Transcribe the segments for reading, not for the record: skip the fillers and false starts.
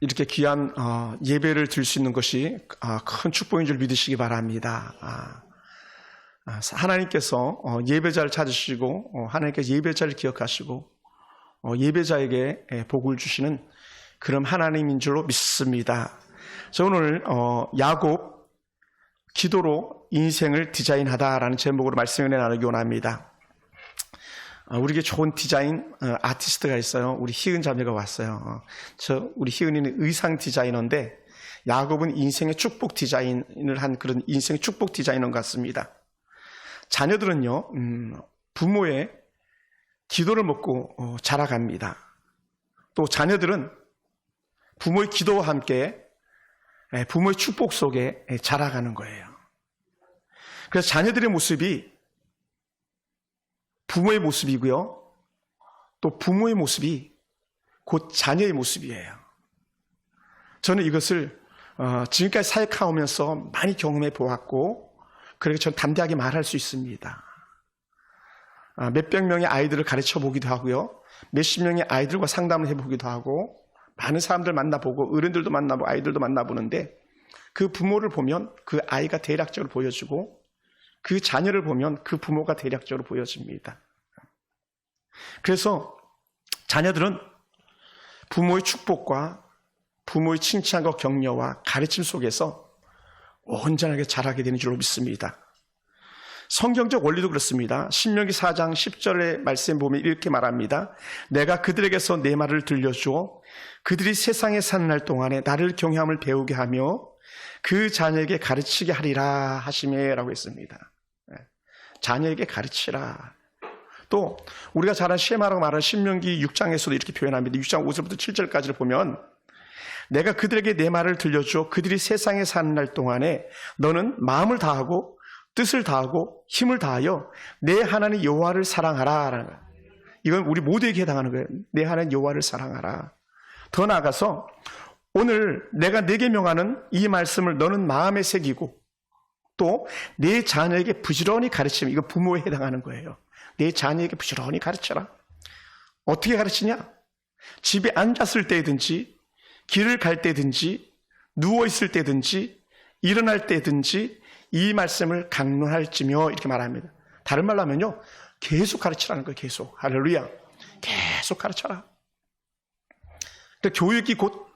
이렇게 귀한 예배를 드릴 수 있는 것이 큰 축복인 줄 믿으시기 바랍니다. 하나님께서 예배자를 찾으시고 하나님께서 예배자를 기억하시고 예배자에게 복을 주시는 그런 하나님인 줄로 믿습니다. 저 오늘 야곱 기도로 인생을 디자인하다라는 제목으로 말씀을 나누기 원합니다. 우리에게 좋은 디자인 아티스트가 있어요. 우리 희은 자매가 왔어요. 우리 희은이는 의상 디자이너인데 야곱은 인생의 축복 디자인을 한 그런 인생의 축복 디자이너 같습니다. 자녀들은요 부모의 기도를 먹고 자라갑니다. 또 자녀들은 부모의 기도와 함께 부모의 축복 속에 자라가는 거예요. 그래서 자녀들의 모습이 부모의 모습이고요. 또 부모의 모습이 곧 자녀의 모습이에요. 저는 이것을 지금까지 사역하면서 많이 경험해 보았고 그렇게 저는 담대하게 말할 수 있습니다. 몇백 명의 아이들을 가르쳐 보기도 하고요. 몇십 명의 아이들과 상담을 해보기도 하고 많은 사람들 만나보고 어른들도 만나보고 아이들도 만나보는데 그 부모를 보면 그 아이가 대략적으로 보여지고 그 자녀를 보면 그 부모가 대략적으로 보여집니다. 그래서 자녀들은 부모의 축복과 부모의 칭찬과 격려와 가르침 속에서 온전하게 자라게 되는 줄로 믿습니다. 성경적 원리도 그렇습니다. 신명기 4장 10절의 말씀 보면 이렇게 말합니다. 내가 그들에게서 내 말을 들려주어 그들이 세상에 사는 날 동안에 나를 경외함을 배우게 하며 그 자녀에게 가르치게 하리라 하시매라고 했습니다. 자녀에게 가르치라. 또 우리가 잘 아는 쉐마라고 말하는 신명기 6장에서도 이렇게 표현합니다. 6장 5절부터 7절까지를 보면 내가 그들에게 내 말을 들려주어 그들이 세상에 사는 날 동안에 너는 마음을 다하고 뜻을 다하고 힘을 다하여 내 하나님 여호와를 사랑하라. 이건 우리 모두에게 해당하는 거예요. 내 하나님 여호와를 사랑하라. 더 나아가서 오늘 내가 내게 명하는 이 말씀을 너는 마음에 새기고 또 내 자녀에게 부지런히 가르치면 이거 부모에 해당하는 거예요. 내 자녀에게 부지런히 가르쳐라. 어떻게 가르치냐? 집에 앉았을 때든지 길을 갈 때든지 누워있을 때든지 일어날 때든지 이 말씀을 강론할지며 이렇게 말합니다. 다른 말로 하면요 계속 가르치라는 거예요. 계속. 할렐루야. 계속 가르쳐라. 그러니까 교육이 곧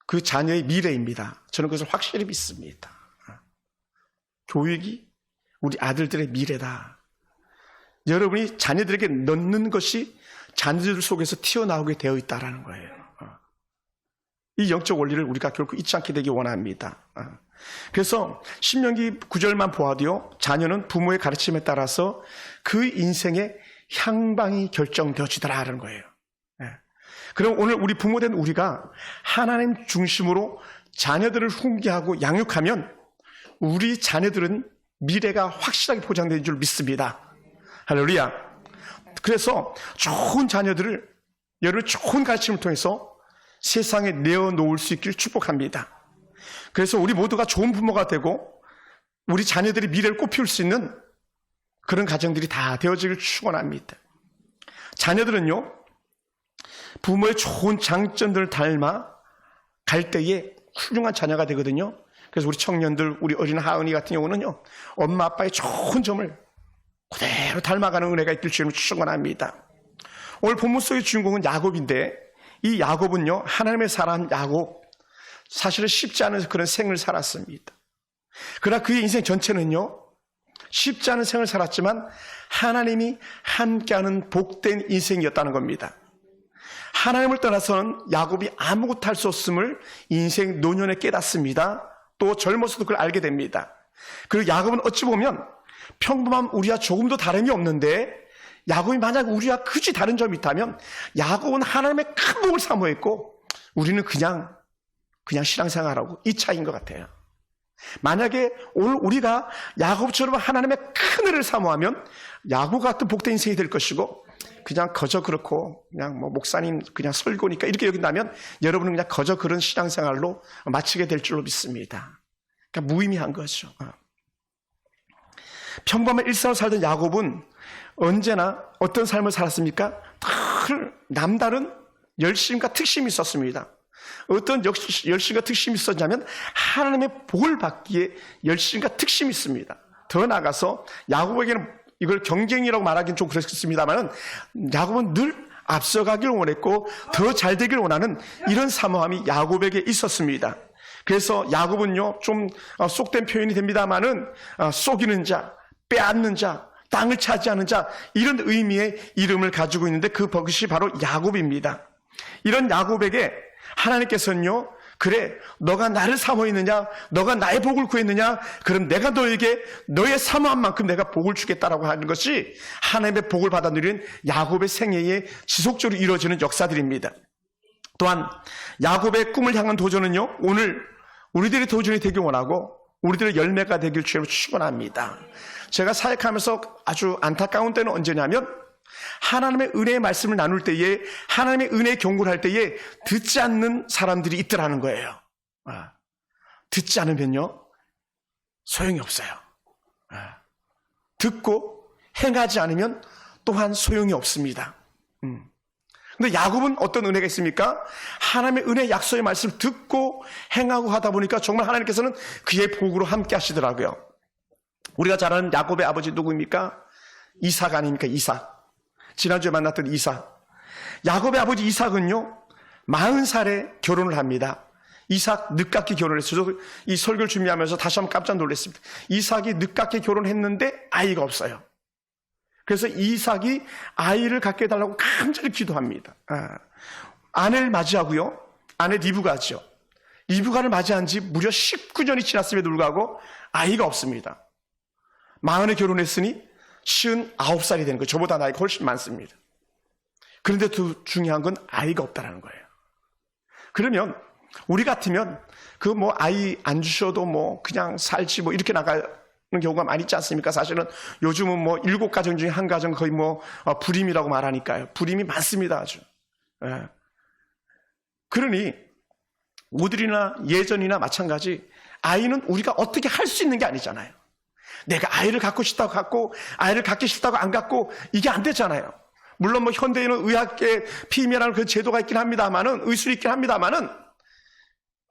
그 자녀의 미래입니다. 저는 그것을 확실히 믿습니다. 교육이 우리 아들들의 미래다. 여러분이 자녀들에게 넣는 것이 자녀들 속에서 튀어나오게 되어 있다는 거예요. 이 영적 원리를 우리가 결코 잊지 않게 되기 원합니다. 그래서 신명기 9절만 보아도요 자녀는 부모의 가르침에 따라서 그 인생의 향방이 결정되어지더라는 거예요. 그럼 오늘 우리 부모된 우리가 하나님 중심으로 자녀들을 훈계하고 양육하면 우리 자녀들은 미래가 확실하게 보장되는 줄 믿습니다. 할렐루야. 그래서 좋은 자녀들을 여러분 좋은 가르침을 통해서 세상에 내어놓을 수 있기를 축복합니다. 그래서 우리 모두가 좋은 부모가 되고 우리 자녀들이 미래를 꽃피울 수 있는 그런 가정들이 다 되어지길 축원합니다. 자녀들은요 부모의 좋은 장점들을 닮아 갈 때에 훌륭한 자녀가 되거든요. 그래서 우리 청년들, 우리 어린 하은이 같은 경우는요 엄마 아빠의 좋은 점을 그대로 닮아가는 은혜가 있길 주님을 축원합니다. 오늘 본문 속의 주인공은 야곱인데 이 야곱은요 하나님의 사람 야곱 사실은 쉽지 않은 그런 생을 살았습니다. 그러나 그의 인생 전체는요 쉽지 않은 생을 살았지만 하나님이 함께하는 복된 인생이었다는 겁니다. 하나님을 떠나서는 야곱이 아무것도 할 수 없음을 인생 노년에 깨닫습니다. 또 젊어서도 그걸 알게 됩니다. 그리고 야곱은 어찌 보면 평범한 우리와 조금도 다름이 없는데 야곱이 만약 우리와 그지 다른 점이 있다면 야곱은 하나님의 큰 복을 사모했고 우리는 그냥 신앙생활하고 이 차이인 것 같아요. 만약에 오늘 우리가 야곱처럼 하나님의 큰 은혜를 사모하면 야곱 같은 복된 인생이 될 것이고 그냥 거저 그렇고 그냥 뭐 목사님 그냥 설교니까 이렇게 여긴다면 여러분은 그냥 거저 그런 신앙생활로 마치게 될 줄로 믿습니다. 그러니까 무의미한 거죠. 평범한 일상을 살던 야곱은 언제나 어떤 삶을 살았습니까? 늘 남다른 열심과 특심이 있었습니다. 어떤 열심과 특심이 있었냐면 하나님의 복을 받기에 열심과 특심이 있습니다. 더 나아가서 야곱에게는 이걸 경쟁이라고 말하기는 좀 그렇습니다만 야곱은 늘 앞서가길 원했고 더 잘 되길 원하는 이런 사모함이 야곱에게 있었습니다. 그래서 야곱은요, 좀 쏙된 표현이 됩니다만은 속이는 자, 빼앗는 자, 땅을 차지하는 자, 이런 의미의 이름을 가지고 있는데 그것이 바로 야곱입니다. 이런 야곱에게 하나님께서는요, 그래, 너가 나를 사모했느냐, 너가 나의 복을 구했느냐, 그럼 내가 너에게 너의 사모한 만큼 내가 복을 주겠다라고 하는 것이 하나님의 복을 받아 누리는 야곱의 생애에 지속적으로 이루어지는 역사들입니다. 또한 야곱의 꿈을 향한 도전은요, 오늘 우리들의 도전이 되길 원하고 우리들의 열매가 되길 주로 축원합니다. 제가 사역하면서 아주 안타까운 때는 언제냐면 하나님의 은혜의 말씀을 나눌 때에, 하나님의 은혜의 경고를 할 때에 듣지 않는 사람들이 있더라는 거예요. 듣지 않으면요, 소용이 없어요. 듣고 행하지 않으면 또한 소용이 없습니다. 근데 야곱은 어떤 은혜가 있습니까? 하나님의 은혜 약속의 말씀을 듣고 행하고 하다 보니까 정말 하나님께서는 그의 복으로 함께 하시더라고요. 우리가 잘 아는 야곱의 아버지 누구입니까? 이삭 아닙니까? 이삭. 지난주에 만났던 이삭. 야곱의 아버지 이삭은요, 40살에 결혼을 합니다. 이삭 늦깎이 결혼했어요. 저도 이 설교를 준비하면서 다시 한번 깜짝 놀랐습니다. 이삭이 늦깎이 결혼했는데 아이가 없어요. 그래서 이삭이 아이를 갖게 해달라고 간절히 기도합니다. 아내를 맞이하고요, 아내 리브가죠. 리브가를 맞이한 지 무려 19년이 지났음에도 불구하고 아이가 없습니다. 40에 결혼했으니 59살이 되는 거예요. 저보다 나이가 훨씬 많습니다. 그런데 더 중요한 건 아이가 없다는 거예요. 그러면 우리 같으면 그 아이 안 주셔도 그냥 살지 이렇게 나가는 경우가 많이 있지 않습니까? 사실은 요즘은 7가정 중에 한 가정 거의 불임이라고 말하니까요. 불임이 많습니다, 아주. 예. 그러니 오늘이나 예전이나 마찬가지 아이는 우리가 어떻게 할 수 있는 게 아니잖아요. 내가 아이를 갖고 싶다고 아이를 갖기 싫다고 안 갖고 이게 안 되잖아요. 물론 현대인은 의학계 피임이라는 그 제도가 있긴 합니다만은, 의술이 있긴 합니다만은,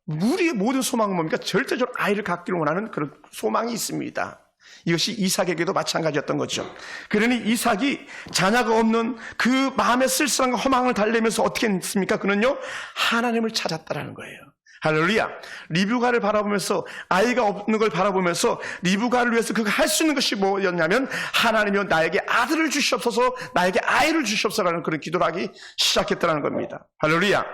우리의 모든 소망은 뭡니까? 절대적으로 아이를 갖기를 원하는 그런 소망이 있습니다. 이것이 이삭에게도 마찬가지였던 거죠. 그러니 이삭이 자녀가 없는 그 마음의 쓸쓸함과 허망을 달래면서 어떻게 했습니까? 그는요, 하나님을 찾았다라는 거예요. 할렐루야. 리브가를 바라보면서, 아이가 없는 걸 바라보면서 리브가를 위해서 그가 할 수 있는 것이 뭐였냐면, 하나님이여 나에게 아들을 주시옵소서, 나에게 아이를 주시옵소서라는 그런 기도를 하기 시작했다는 겁니다. 할렐루야.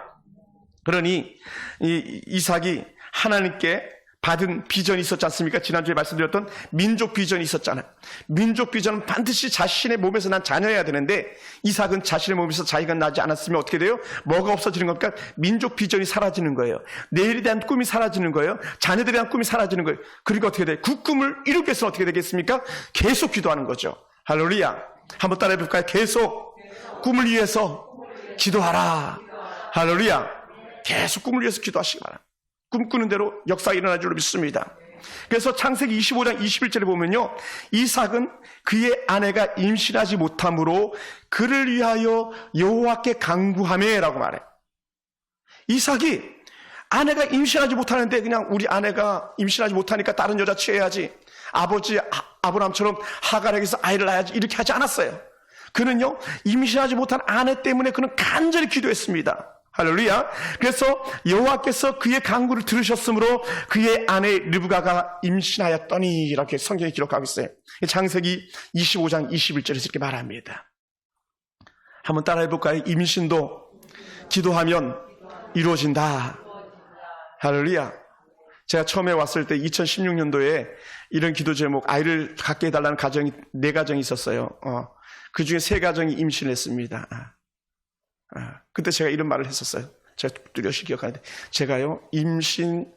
그러니 이삭이 하나님께 받은 비전이 있었지 않습니까? 지난주에 말씀드렸던 민족 비전이 있었잖아요. 민족 비전은 반드시 자신의 몸에서 난 자녀여야 되는데, 이삭은 자신의 몸에서 자기가 나지 않았으면 어떻게 돼요? 뭐가 없어지는 겁니까? 민족 비전이 사라지는 거예요. 내일에 대한 꿈이 사라지는 거예요. 자녀들에 대한 꿈이 사라지는 거예요. 그러니까 어떻게 돼요? 그 꿈을 이루기 위해서는 어떻게 되겠습니까? 계속 기도하는 거죠. 할렐루야. 한번 따라해 볼까요? 계속 꿈을 위해서 기도하라. 할렐루야. 계속 꿈을 위해서 기도하시기 바랍니다. 꿈꾸는 대로 역사가 일어날 줄로 믿습니다. 그래서 창세기 25장 21절에 보면요, 이삭은 그의 아내가 임신하지 못함으로 그를 위하여 여호와께 간구하매 라고 말해요. 이삭이 아내가 임신하지 못하는데 그냥 우리 아내가 임신하지 못하니까 다른 여자 취해야지, 아버지 아브라함처럼 하갈에게서 아이를 낳아야지, 이렇게 하지 않았어요. 그는요, 임신하지 못한 아내 때문에 그는 간절히 기도했습니다. 할렐루야. 그래서 여호와께서 그의 간구를 들으셨으므로 그의 아내 르브가가 임신하였더니, 이렇게 성경에 기록하고 있어요. 창세기 25장 21절에서 이렇게 말합니다. 한번 따라해 볼까요? 임신도 기도하면 이루어진다. 할렐루야. 제가 처음에 왔을 때 2016년도에 이런 기도 제목, 아이를 갖게 해달라는 가정이 4가정이 있었어요. 그 중에 3가정이 임신했습니다. 그때 제가 이런 말을 했었어요. 제가 뚜렷이 기억하는데, 제가요, 임신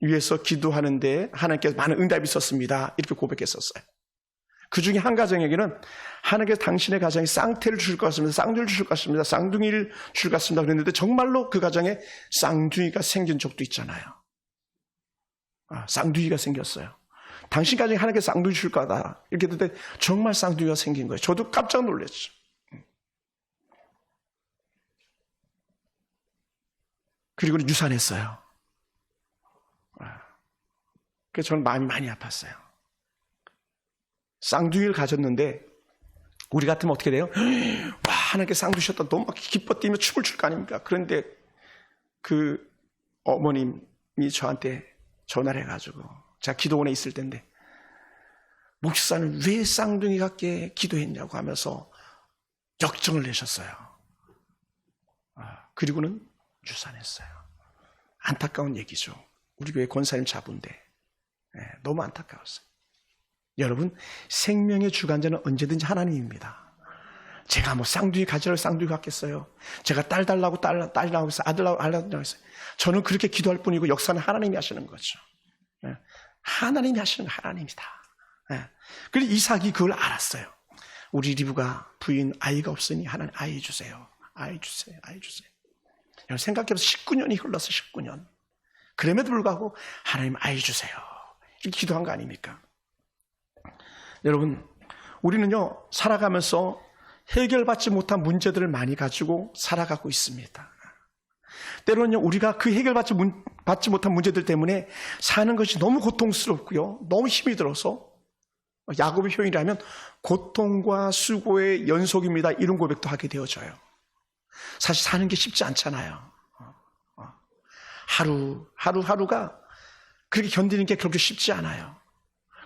위해서 기도하는데 하나님께서 많은 응답이 있었습니다. 이렇게 고백했었어요. 그 중에 한 가정에게는 하나님께서 당신의 가정에 쌍태를 주실 것 같습니다. 쌍둥이를 주실 것 같습니다. 쌍둥이를 주실 것 같습니다. 그랬는데 정말로 그 가정에 쌍둥이가 생긴 적도 있잖아요. 쌍둥이가 생겼어요. 당신 가정에 하나님께서 쌍둥이 주실 거다, 이렇게 했는데 정말 쌍둥이가 생긴 거예요. 저도 깜짝 놀랐죠. 그리고는 유산했어요. 그래서 저는 마음이 많이 아팠어요. 쌍둥이를 가졌는데 우리 같으면 어떻게 돼요? 와, 하나님께 쌍둥이 주셨다. 너무 막 기뻐 뛰며 춤을 출 거 아닙니까? 그런데 그 어머님이 저한테 전화를 해가지고, 제가 기도원에 있을 때인데, 목사는 왜 쌍둥이 같게 기도했냐고 하면서 역정을 내셨어요. 그리고는 유산했어요. 안타까운 얘기죠. 우리 교회 권사님 자부인데 너무 안타까웠어요. 여러분, 생명의 주관자는 언제든지 하나님입니다. 제가 뭐 쌍둥이 가지라고 쌍둥이 갖겠어요. 제가 딸 달라고 딸 낳고 아들 낳으라고 했어요. 저는 그렇게 기도할 뿐이고 역사는 하나님이 하시는 거죠. 하나님이 하시는 거 하나님이다. 그래서 이삭이 그걸 알았어요. 우리 리브가 부인 아이가 없으니 하나님 아이 주세요. 아이 주세요. 아이 주세요. 여러분 생각해보세요. 19년이 흘러서 19년. 그럼에도 불구하고 하나님 아이 주세요. 이렇게 기도한 거 아닙니까? 여러분, 우리는요 살아가면서 해결받지 못한 문제들을 많이 가지고 살아가고 있습니다. 때로는요 우리가 그 해결받지 못한 문제들 때문에 사는 것이 너무 고통스럽고요, 너무 힘이 들어서 야곱의 표현이라면 고통과 수고의 연속입니다, 이런 고백도 하게 되어져요. 사실 사는 게 쉽지 않잖아요. 하루하루가 그렇게 견디는 게 그렇게 쉽지 않아요.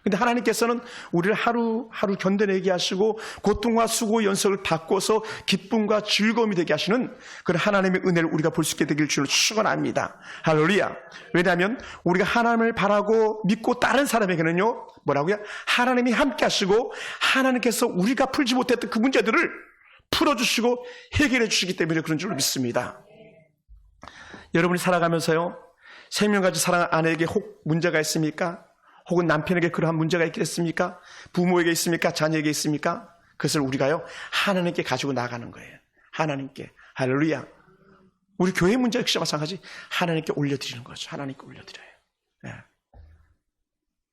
근데 하나님께서는 우리를 하루하루 견뎌내게 하시고 고통과 수고의 연속을 바꿔서 기쁨과 즐거움이 되게 하시는 그런 하나님의 은혜를 우리가 볼 수 있게 되길 주로 축원합니다. 할렐루야. 왜냐하면 우리가 하나님을 바라고 믿고 따른 사람에게는요 뭐라고요? 하나님이 함께 하시고 하나님께서 우리가 풀지 못했던 그 문제들을 풀어주시고 해결해 주시기 때문에 그런 줄 믿습니다. 여러분이 살아가면서요 생명같이 사랑하는 아내에게 혹 문제가 있습니까? 혹은 남편에게 그러한 문제가 있겠습니까? 부모에게 있습니까? 자녀에게 있습니까? 그것을 우리가요 하나님께 가지고 나가는 거예요. 하나님께. 할렐루야. 우리 교회 문제 역시 마찬가지 하나님께 올려드리는 거죠. 하나님께 올려드려요. 네.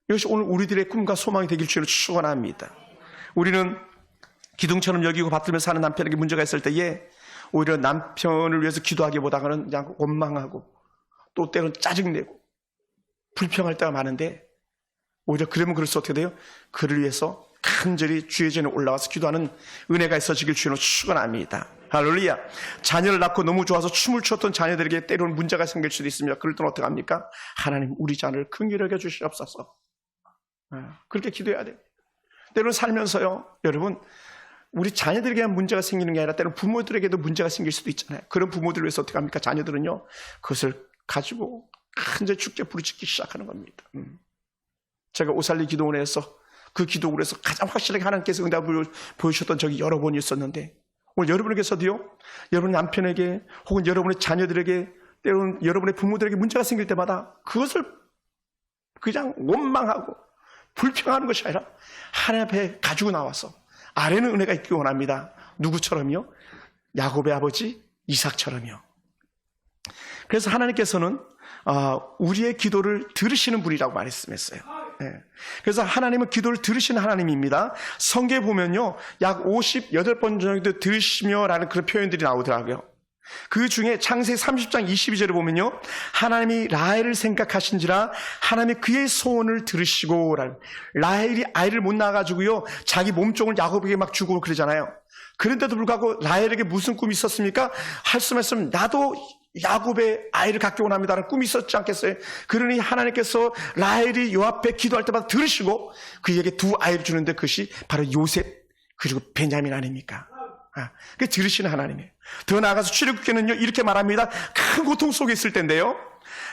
이것이 오늘 우리들의 꿈과 소망이 되길 주로 축원합니다. 우리는 기둥처럼 여기고 받들며 사는 남편에게 문제가 있을 때에 오히려 남편을 위해서 기도하기보다는 그냥 원망하고 또 때로는 짜증내고 불평할 때가 많은데 오히려 그러면 그럴수 어떻게 돼요? 그를 위해서 간절히 주의 전에 올라와서 기도하는 은혜가 있어지길 주로 축원합니다. 할렐루야. 자녀를 낳고 너무 좋아서 춤을 췄던 자녀들에게 때로는 문제가 생길 수도 있습니다. 그럴 때는 어떻게 합니까? 하나님 우리 자녀를 긍휼히 여겨 주시옵소서. 그렇게 기도해야 돼요. 때로는 살면서요 여러분 우리 자녀들에게만 문제가 생기는 게 아니라 때로는 부모들에게도 문제가 생길 수도 있잖아요. 그런 부모들을 위해서 어떻게 합니까? 자녀들은요 그것을 가지고 간절히 주께 부르짖기 시작하는 겁니다. 제가 오살리 기도원에서 그 기도원에서 가장 확실하게 하나님께서 응답을 보여주셨던 적이 여러 번이 있었는데 오늘 여러분에게서도요 여러분 남편에게 혹은 여러분의 자녀들에게 때로는 여러분의 부모들에게 문제가 생길 때마다 그것을 그냥 원망하고 불평하는 것이 아니라 하나님 앞에 가지고 나와서 아래는 은혜가 있기 원합니다. 누구처럼요? 야곱의 아버지 이삭처럼요. 그래서 하나님께서는 우리의 기도를 들으시는 분이라고 말씀했어요. 네. 그래서 하나님은 기도를 들으시는 하나님입니다. 성경에 보면요 약 58번 정도 들으시며 라는 그런 표현들이 나오더라고요. 그 중에 창세기 30장 22절에 보면요 하나님이 라헬을 생각하신지라 하나님이 그의 소원을 들으시고, 라헬이 아이를 못 낳아가지고요 자기 몸종을 야곱에게 막 주고 그러잖아요. 그런데도 불구하고 라헬에게 무슨 꿈이 있었습니까? 할 수 말씀 나도 야곱의 아이를 갖기 원합니다라는 꿈이 있었지 않겠어요? 그러니 하나님께서 라헬이 요 앞에 기도할 때마다 들으시고 그에게 두 아이를 주는데 그것이 바로 요셉 그리고 베냐민 아닙니까? 그 들으시는 하나님이에요. 더 나아가서 출애굽기는요 이렇게 말합니다. 큰 고통 속에 있을 때인데요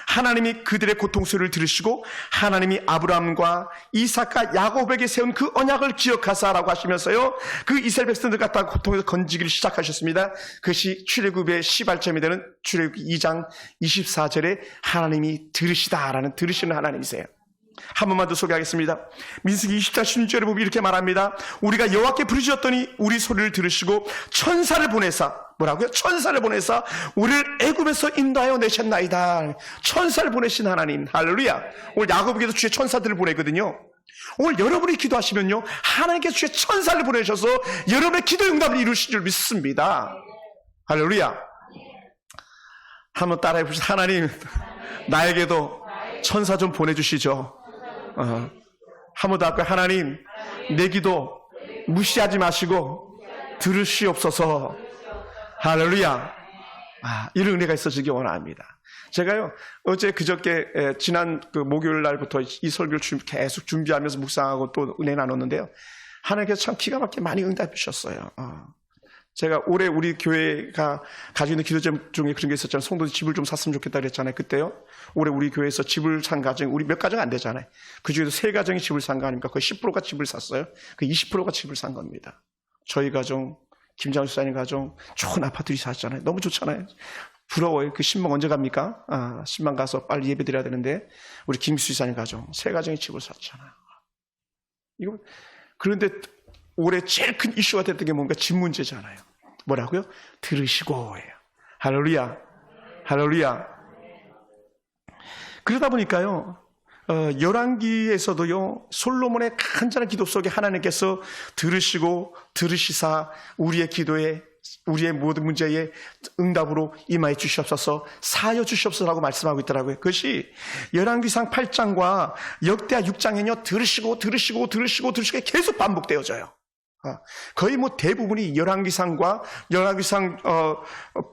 하나님이 그들의 고통 소리를 들으시고 하나님이 아브라함과 이삭과 야곱에게 세운 그 언약을 기억하사라고 하시면서요 그 이스라엘 백성들 갖다가 고통에서 건지기를 시작하셨습니다. 그것이 출애굽의 시발점이 되는 출애굽기 2장 24절에 하나님이 들으시다라는 들으시는 하나님이세요. 한 번만 더 소개하겠습니다. 민수기 20장 16절에 보면 이렇게 말합니다. 우리가 여호와께 부르짖었더니 우리 소리를 들으시고 천사를 보내사, 뭐라고요? 천사를 보내사 우리를 애굽에서 인도하여 내셨나이다. 천사를 보내신 하나님. 할렐루야. 오늘 야곱에게도 주의 천사들을 보내거든요. 오늘 여러분이 기도하시면요 하나님께서 주의 천사를 보내셔서 여러분의 기도 응답을 이루실 줄 믿습니다. 할렐루야. 한번 따라해 보시죠. 하나님, 나에게도 천사 좀 보내주시죠. 한번 더 할까요? 하나님, 내 기도 무시하지 마시고 들으시옵소서. 할렐루야. 이런 은혜가 있어지기 원합니다. 제가요, 어제 그저께 지난 그 목요일 날부터 이 설교를 계속 준비하면서 묵상하고 또 은혜 나눴는데요. 하나님께서 참 기가 막히게 많이 응답해 주셨어요. 제가 올해 우리 교회가 가지고 있는 기도 제목 중에 그런 게 있었잖아요. 성도들 집을 좀 샀으면 좋겠다 그랬잖아요. 그때요. 올해 우리 교회에서 집을 산 가정, 우리 몇 가정 안 되잖아요. 그 중에서 3가정이 집을 산 거 아닙니까? 거의 10%가 집을 샀어요. 그 20%가 집을 산 겁니다. 저희 가정, 김장수 사님 가정, 좋은 아파트를 샀잖아요. 너무 좋잖아요. 부러워요. 그 신방 언제 갑니까? 신방 가서 빨리 예배 드려야 되는데, 우리 김수 사님 가정, 3가정이 집을 샀잖아요. 그런데 올해 제일 큰 이슈가 됐던 게 뭔가 집 문제잖아요. 뭐라고요? 들으시고예요. 할렐루야. 할렐루야. 그러다 보니까요, 열왕기에서도요, 솔로몬의 간절한 기도 속에 하나님께서 들으시고 들으시사 우리의 기도에, 우리의 모든 문제에 응답으로 임하여 주시옵소서, 사하여 주시옵소서라고 말씀하고 있더라고요. 그것이 열왕기상 8장과 역대하 6장에는요, 들으시고 계속 반복되어져요. 거의 뭐 대부분이 열왕기상과 열왕기상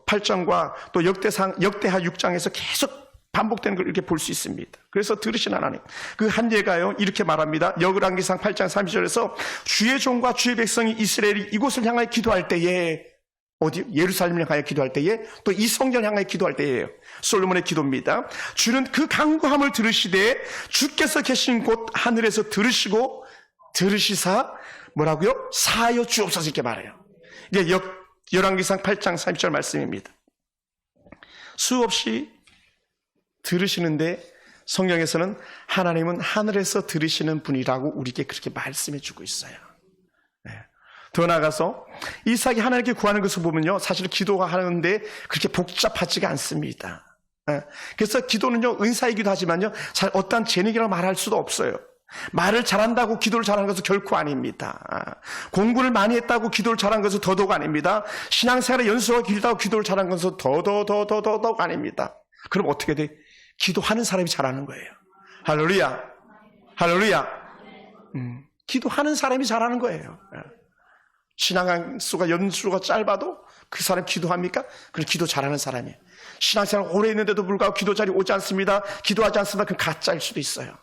8장과 또 역대하 6장에서 계속 반복되는 걸 이렇게 볼 수 있습니다. 그래서 들으신 하나님, 그 한 예가요 이렇게 말합니다. 열왕기상 8장 30절에서 주의 종과 주의 백성이 이스라엘이 이곳을 향하여 기도할 때에, 어디? 예루살렘을 향하여 기도할 때에, 또 이 성전을 향하여 기도할 때에요. 솔로몬의 기도입니다. 주는 그 간구함을 들으시되 주께서 계신 곳 하늘에서 들으시고 들으시사 뭐라고요? 사하여 주옵소서 이렇게 말해요. 이게 열왕기상 8장 30절 말씀입니다. 수없이 들으시는데 성경에서는 하나님은 하늘에서 들으시는 분이라고 우리에게 그렇게 말씀해 주고 있어요. 더 나아가서 이삭이 하나님께 구하는 것을 보면요, 사실 기도가 하는데 그렇게 복잡하지가 않습니다. 그래서 기도는요, 은사이기도 하지만요, 잘 어떠한 재능이라고 말할 수도 없어요. 말을 잘한다고 기도를 잘하는 것은 결코 아닙니다. 공부를 많이 했다고 기도를 잘한 것은 더더욱 아닙니다. 신앙생활의 연수가 길다고 기도를 잘한 것은 더더욱 아닙니다. 그럼 어떻게 돼? 기도하는 사람이 잘하는 거예요. 할렐루야. 할렐루야. 기도하는 사람이 잘하는 거예요. 신앙수가 연수가 짧아도 그 사람 기도합니까? 그럼 기도 잘하는 사람이에요. 신앙생활 오래 했는데도 불구하고 기도 잘이 오지 않습니다. 기도하지 않습니다. 그럼 가짜일 수도 있어요.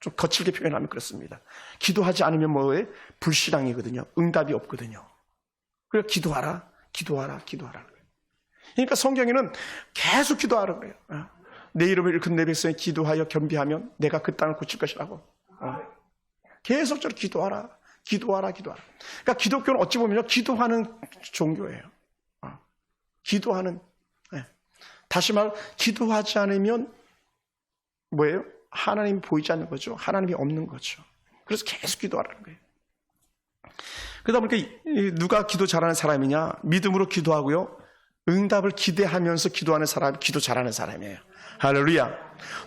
좀 거칠게 표현하면 그렇습니다. 기도하지 않으면 뭐예요? 불신앙이거든요. 응답이 없거든요. 그래서 기도하라. 그러니까 성경에는 계속 기도하라고 그래요. 내 이름을 일컫는 내 백성이 기도하여 겸비하면 내가 그 땅을 고칠 것이라고. 계속 저렇게 기도하라. 그러니까 기독교는 어찌 보면 기도하는 종교예요. 기도하는. 다시 말, 기도하지 않으면 뭐예요? 하나님이 보이지 않는 거죠. 하나님이 없는 거죠. 그래서 계속 기도하라는 거예요. 그러다 보니까 누가 기도 잘하는 사람이냐? 믿음으로 기도하고요, 응답을 기대하면서 기도하는 사람이 기도 잘하는 사람이에요. 할렐루야.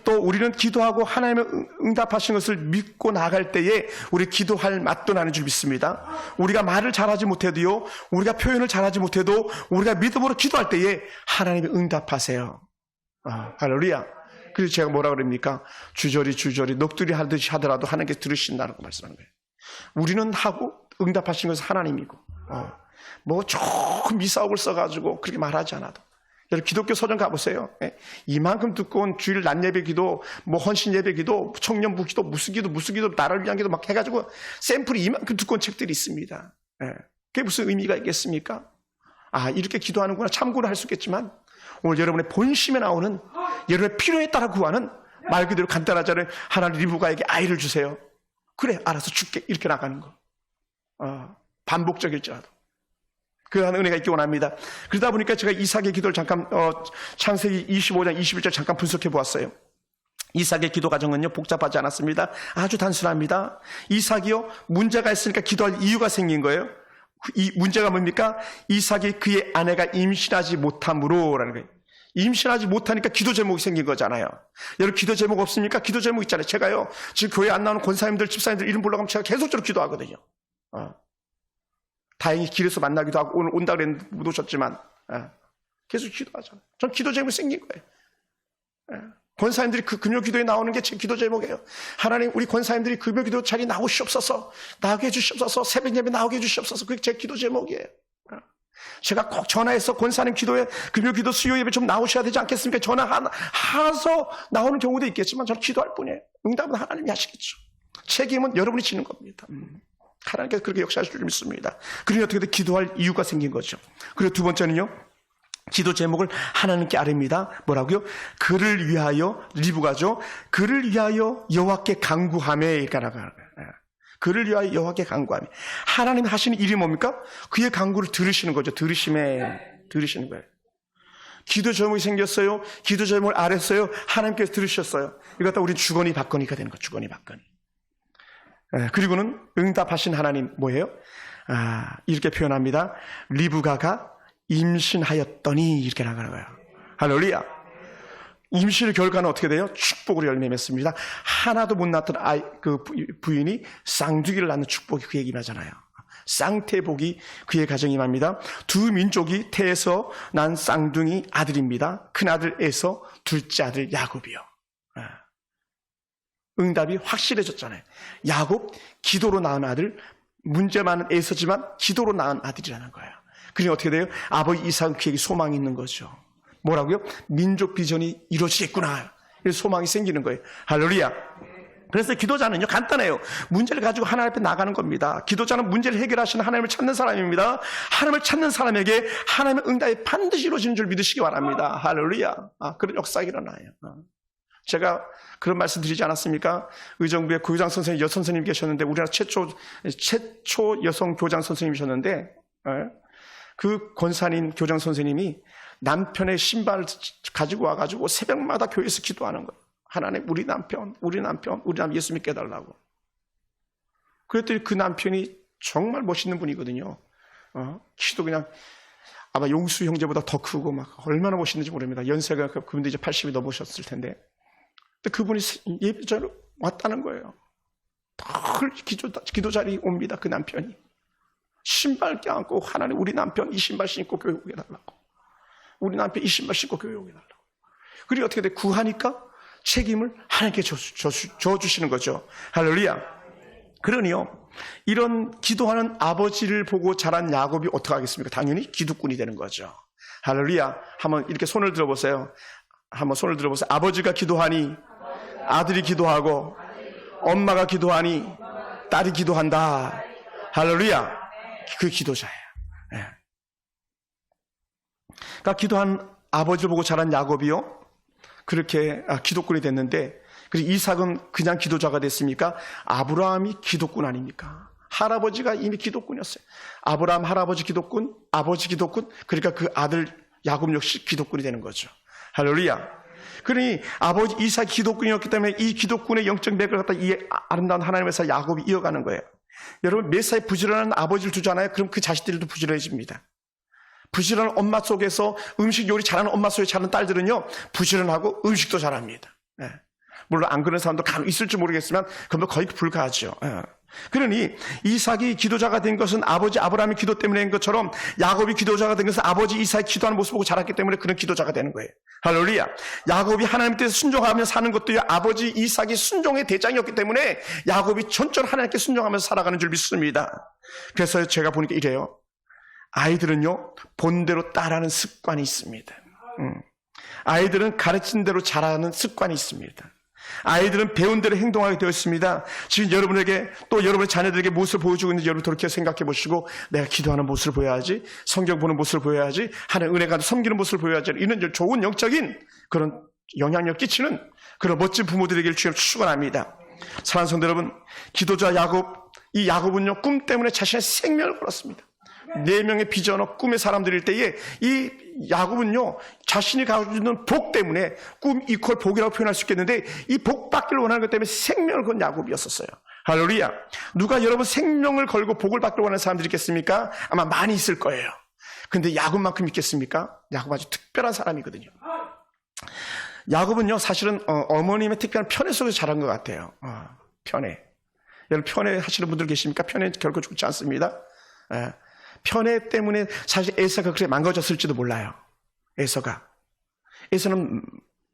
또 우리는 기도하고 하나님의 응답하신 것을 믿고 나갈 때에 우리 기도할 맛도 나는 줄 믿습니다. 우리가 말을 잘하지 못해도요, 우리가 표현을 잘하지 못해도 우리가 믿음으로 기도할 때에 하나님이 응답하세요. 할렐루야. 그래서 제가 뭐라 그럽니까? 주저리 넋두리 하듯이 하더라도 하나님께 들으신다고 말씀하는 거예요. 우리는 하고 응답하신 것은 하나님이고, 뭐 조금 미사옥을 써가지고 그렇게 말하지 않아도. 여러분 기독교 서점 가보세요. 이만큼 두꺼운 주일 낮 예배 기도, 뭐 헌신 예배 기도, 청년부 기도, 무슨 기도, 나를 위한 기도 막 해가지고 샘플이 이만큼 두꺼운 책들이 있습니다. 그게 무슨 의미가 있겠습니까? 이렇게 기도하는구나 참고를 할 수 있겠지만, 오늘 여러분의 본심에 나오는 여러분의 필요에 따라 구하는 말 그대로 간단하잖아요. 하나님 리브가에게 아이를 주세요. 그래, 알아서 줄게. 이렇게 나가는 거. 반복적일지라도. 그러한 은혜가 있기 원합니다. 그러다 보니까 제가 이삭의 기도를 잠깐 창세기 25장 21절 잠깐 분석해 보았어요. 이삭의 기도 과정은요 복잡하지 않았습니다. 아주 단순합니다. 이삭이요 문제가 있으니까 기도할 이유가 생긴 거예요. 이 문제가 뭡니까? 이삭이 그의 아내가 임신하지 못함으로라는 거예요. 임신하지 못하니까 기도 제목이 생긴 거잖아요. 여러분 기도 제목 없습니까? 기도 제목 있잖아요. 제가요 지금 교회 안 나오는 권사님들 집사님들 이름 보려고 하면 제가 계속적으로 기도하거든요. 다행히 길에서 만나기도 하고 오늘 온다 그랬는데 못 오셨지만 계속 기도하잖아요. 전 기도 제목이 생긴 거예요. 권사님들이 그 금요 기도에 나오는 게 제 기도 제목이에요. 하나님, 우리 권사님들이 금요 기도 자리 나오시옵소서, 나오게 해주시옵소서, 새벽 예배 나오게 해주시옵소서. 그게 제 기도 제목이에요. 제가 꼭 전화해서 권사님 기도에 금요 기도 수요 예배 좀 나오셔야 되지 않겠습니까? 전화해서 나오는 경우도 있겠지만 저는 기도할 뿐이에요. 응답은 하나님이 하시겠죠. 책임은 여러분이 지는 겁니다. 하나님께서 그렇게 역사하실 줄 믿습니다. 그러니 어떻게 든 기도할 이유가 생긴 거죠. 그리고 두 번째는요, 기도 제목을 하나님께 아뢰입니다. 뭐라고요? 그를 위하여, 리브가죠. 그를 위하여 여호와께 간구하며, 이렇게 나가요. 그를 위하여 여호와께 간구하며. 하나님 하시는 일이 뭡니까? 그의 간구를 들으시는 거죠. 들으시는 거예요. 기도 제목이 생겼어요. 기도 제목을 아랬어요. 하나님께서 들으셨어요. 이거 갖다 우리 주거니 받거니가 되는 거예요. 주거니 받거니. 그리고는 응답하신 하나님 뭐예요? 이렇게 표현합니다. 리브가가 임신하였더니, 이렇게 나가는 거예요. 할렐루야. 임신의 결과는 어떻게 돼요? 축복으로 열매 맺습니다. 하나도 못 낳았던 그 부인이 쌍둥이를 낳는 축복이 그에게 임하잖아요. 쌍태복이 그의 가정에 임합니다. 두 민족이 태에서 난 쌍둥이 아들입니다. 큰아들 에서 둘째 아들 야곱이요. 응답이 확실해졌잖아요. 야곱, 기도로 낳은 아들, 문제 많은 에서지만 기도로 낳은 아들이라는 거예요. 그러니 어떻게 돼요? 아버지 이삭은 그에게 소망이 있는 거죠. 뭐라고요? 민족 비전이 이루어지겠구나. 소망이 생기는 거예요. 할렐루야. 그래서 기도자는요, 간단해요. 문제를 가지고 하나님 앞에 나가는 겁니다. 기도자는 문제를 해결하시는 하나님을 찾는 사람입니다. 하나님을 찾는 사람에게 하나님의 응답이 반드시 이루어지는 줄 믿으시기 바랍니다. 할렐루야. 그런 역사가 일어나요. 제가 그런 말씀 드리지 않았습니까? 의정부에 교장 선생님, 여선생님 계셨는데, 우리나라 최초 여성 교장 선생님이셨는데, 그 권사님 교장 선생님이 남편의 신발을 가지고 와가지고 새벽마다 교회에서 기도하는 거예요. 하나님, 우리 남편 예수 믿게 해달라고. 그랬더니 그 남편이 정말 멋있는 분이거든요. 키도 그냥 아마 용수 형제보다 더 크고 막 얼마나 멋있는지 모릅니다. 연세가 그분도 이제 80이 넘으셨을 텐데. 근데 그분이 예배자로 왔다는 거예요. 늘 기도 자리에 옵니다. 그 남편이. 신발 껴안고, 하나님, 우리 남편 이 신발 신고 교회 오게 해달라고. 우리 남편 이 신발 신고 교회 오게 해달라고. 그리고 어떻게 돼? 구하니까 책임을 하나님께 줘주시는 거죠. 할렐루야. 그러니요, 이런 기도하는 아버지를 보고 자란 야곱이 어떻게 하겠습니까? 당연히 기도꾼이 되는 거죠. 할렐루야. 한번 이렇게 손을 들어보세요. 아버지가 기도하니 아들이 기도하고, 엄마가 기도하니 딸이 기도한다. 할렐루야. 그 기도자예요. 그러니까 기도한 아버지를 보고 자란 야곱이요, 그렇게 기도꾼이 됐는데, 그리고 이삭은 그냥 기도자가 됐습니까? 아브라함이 기도꾼 아닙니까? 할아버지가 이미 기도꾼이었어요. 아브라함 할아버지 기도꾼, 아버지 기도꾼, 그러니까 그 아들 야곱 역시 기도꾼이 되는 거죠. 할렐루야. 그러니 아버지 이삭이 기도꾼이었기 때문에 이 기도꾼의 영적 맥을 갖다 이 아름다운 하나님에서 야곱이 이어가는 거예요. 여러분, 메사에 부지런한 아버지를 두잖아요. 그럼 그 자식들도 부지런해집니다. 부지런한 엄마 속에서 음식 요리 잘하는 엄마 속에 자란 딸들은요, 부지런하고 음식도 잘합니다. 물론 안 그런 사람도 간혹 있을지 모르겠지만 그건 거의 불가하죠. 그러니 이삭이 기도자가 된 것은 아버지 아브라함의 기도 때문인 것처럼, 야곱이 기도자가 된 것은 아버지 이삭이 기도하는 모습을 보고 자랐기 때문에 그런 기도자가 되는 거예요. 할렐루야. 야곱이 하나님 뜻에 순종하며 사는 것도 아버지 이삭이 순종의 대장이었기 때문에 야곱이 전적으로 하나님께 순종하면서 살아가는 줄 믿습니다. 그래서 제가 보니까 이래요. 아이들은요, 본대로 따라하는 습관이 있습니다. 아이들은 가르친 대로 자라는 습관이 있습니다. 아이들은 배운 대로 행동하게 되어 있습니다. 지금 여러분에게, 또 여러분의 자녀들에게 무엇을 보여주고 있는지 여러분 그렇게 생각해 보시고, 내가 기도하는 모습을 보여야지, 성경 보는 모습을 보여야지, 하나님 은혜가 섬기는 모습을 보여야지, 이런 좋은 영적인 그런 영향력 끼치는 그런 멋진 부모들에게 주님 축원합니다. 사랑하는 성도 여러분, 기도자 야곱, 이 야곱은요, 꿈 때문에 자신의 생명을 걸었습니다. 4명의 비전어 꿈의 사람들일 때에 이 야곱은요, 자신이 가지고 있는 복 때문에, 꿈 이퀄 복이라고 표현할 수 있겠는데, 이 복 받기를 원하는 것 때문에 생명을 건 야곱이었었어요. 할렐루야. 누가 여러분 생명을 걸고 복을 받기를 원하는 사람들이 있겠습니까? 아마 많이 있을 거예요. 근데 야곱만큼 있겠습니까? 야곱 아주 특별한 사람이거든요. 야곱은요, 사실은 어머님의 특별한 편애 속에서 자란 것 같아요. 편애. 여러분 편애 하시는 분들 계십니까? 편애 결코 죽지 않습니다. 편애 때문에 사실 에사가 그렇게 망가졌을지도 몰라요. 에서는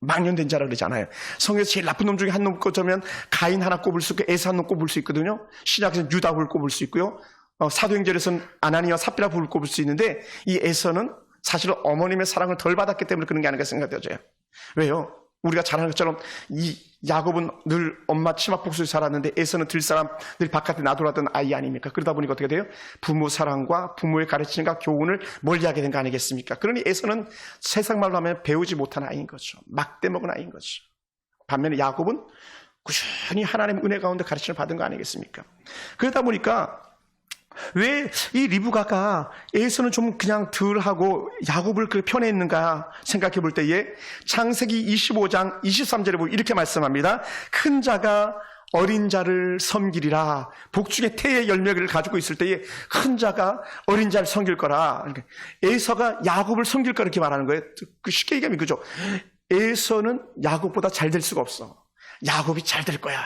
망령된 자라 그러잖아요. 성경에서 제일 나쁜 놈 중에 한 놈 꼽자면 가인 하나 꼽을 수 있고 에서 한 놈 꼽을 수 있거든요. 신약에서는 유다불 꼽을 수 있고요. 사도행전에서는 아나니와 삽비라불 꼽을 수 있는데 이 에서는 사실은 어머님의 사랑을 덜 받았기 때문에 그런 게 아닌가 생각되어져요. 왜요? 우리가 잘 아는 것처럼 이 야곱은 늘 엄마 치마복수에 살았는데 에서는 들사람 늘 바깥에 놔두라던 아이 아닙니까? 그러다 보니까 어떻게 돼요? 부모 사랑과 부모의 가르침과 교훈을 멀리하게 된 거 아니겠습니까? 그러니 에서는 세상 말로 하면 배우지 못한 아이인 거죠. 막대 먹은 아이인 거죠. 반면에 야곱은 꾸준히 하나님의 은혜 가운데 가르침을 받은 거 아니겠습니까? 그러다 보니까 왜 이 리브가가 에서는 좀 그냥 덜하고 야곱을 그렇게 편애했는가 생각해 볼 때에 창세기 25장 23절에 보면 이렇게 말씀합니다. 큰 자가 어린 자를 섬기리라. 복중의 태의 열매를 가지고 있을 때에 큰 자가 어린 자를 섬길 거라. 에서가 야곱을 섬길 거라 이렇게 말하는 거예요. 그 쉽게 얘기하면 그죠. 에서는 야곱보다 잘 될 수가 없어. 야곱이 잘 될 거야.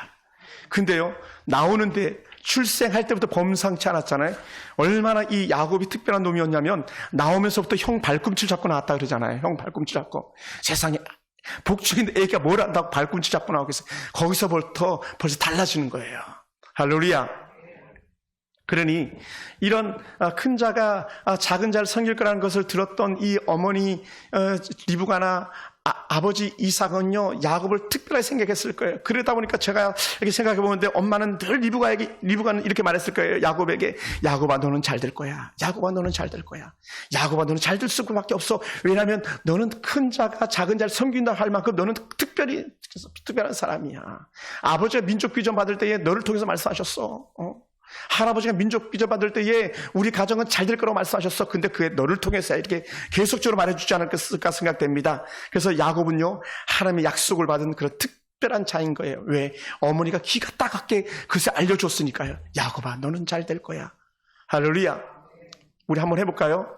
근데요, 나오는데 출생할 때부터 범상치 않았잖아요. 얼마나 이 야곱이 특별한 놈이었냐면 나오면서부터 형 발꿈치를 잡고 나왔다 그러잖아요. 형 발꿈치 잡고. 세상에 복중인데 애기가 뭘 안다고 발꿈치 잡고 나오겠어요. 거기서부터 벌써 달라지는 거예요. 할렐루야. 그러니 이런 큰 자가 작은 자를 섬길 거라는 것을 들었던 이 어머니 리브가나 아버지 이삭은요, 야곱을 특별하게 생각했을 거예요. 그러다 보니까 제가 이렇게 생각해 보는데 엄마는 늘 리브가는 이렇게 말했을 거예요. 야곱에게, 야곱아 너는 잘 될 거야. 야곱아 너는 잘 될 거야. 야곱아 너는 잘 될 수밖에 없어. 왜냐하면 너는 큰 자가 작은 자를 섬긴다 할 만큼 너는 특별한 사람이야. 아버지가 민족 비전 받을 때에 너를 통해서 말씀하셨어. 할아버지가 민족 비전 받을 때에 우리 가정은 잘 될 거라고 말씀하셨어. 근데 그게 너를 통해서 이렇게 계속적으로 말해주지 않을까 생각됩니다. 그래서 야곱은요, 하나님의 약속을 받은 그런 특별한 자인 거예요. 왜? 어머니가 기가 따갑게 그것을 알려줬으니까요. 야곱아 너는 잘 될 거야. 할렐루야. 우리 한번 해볼까요?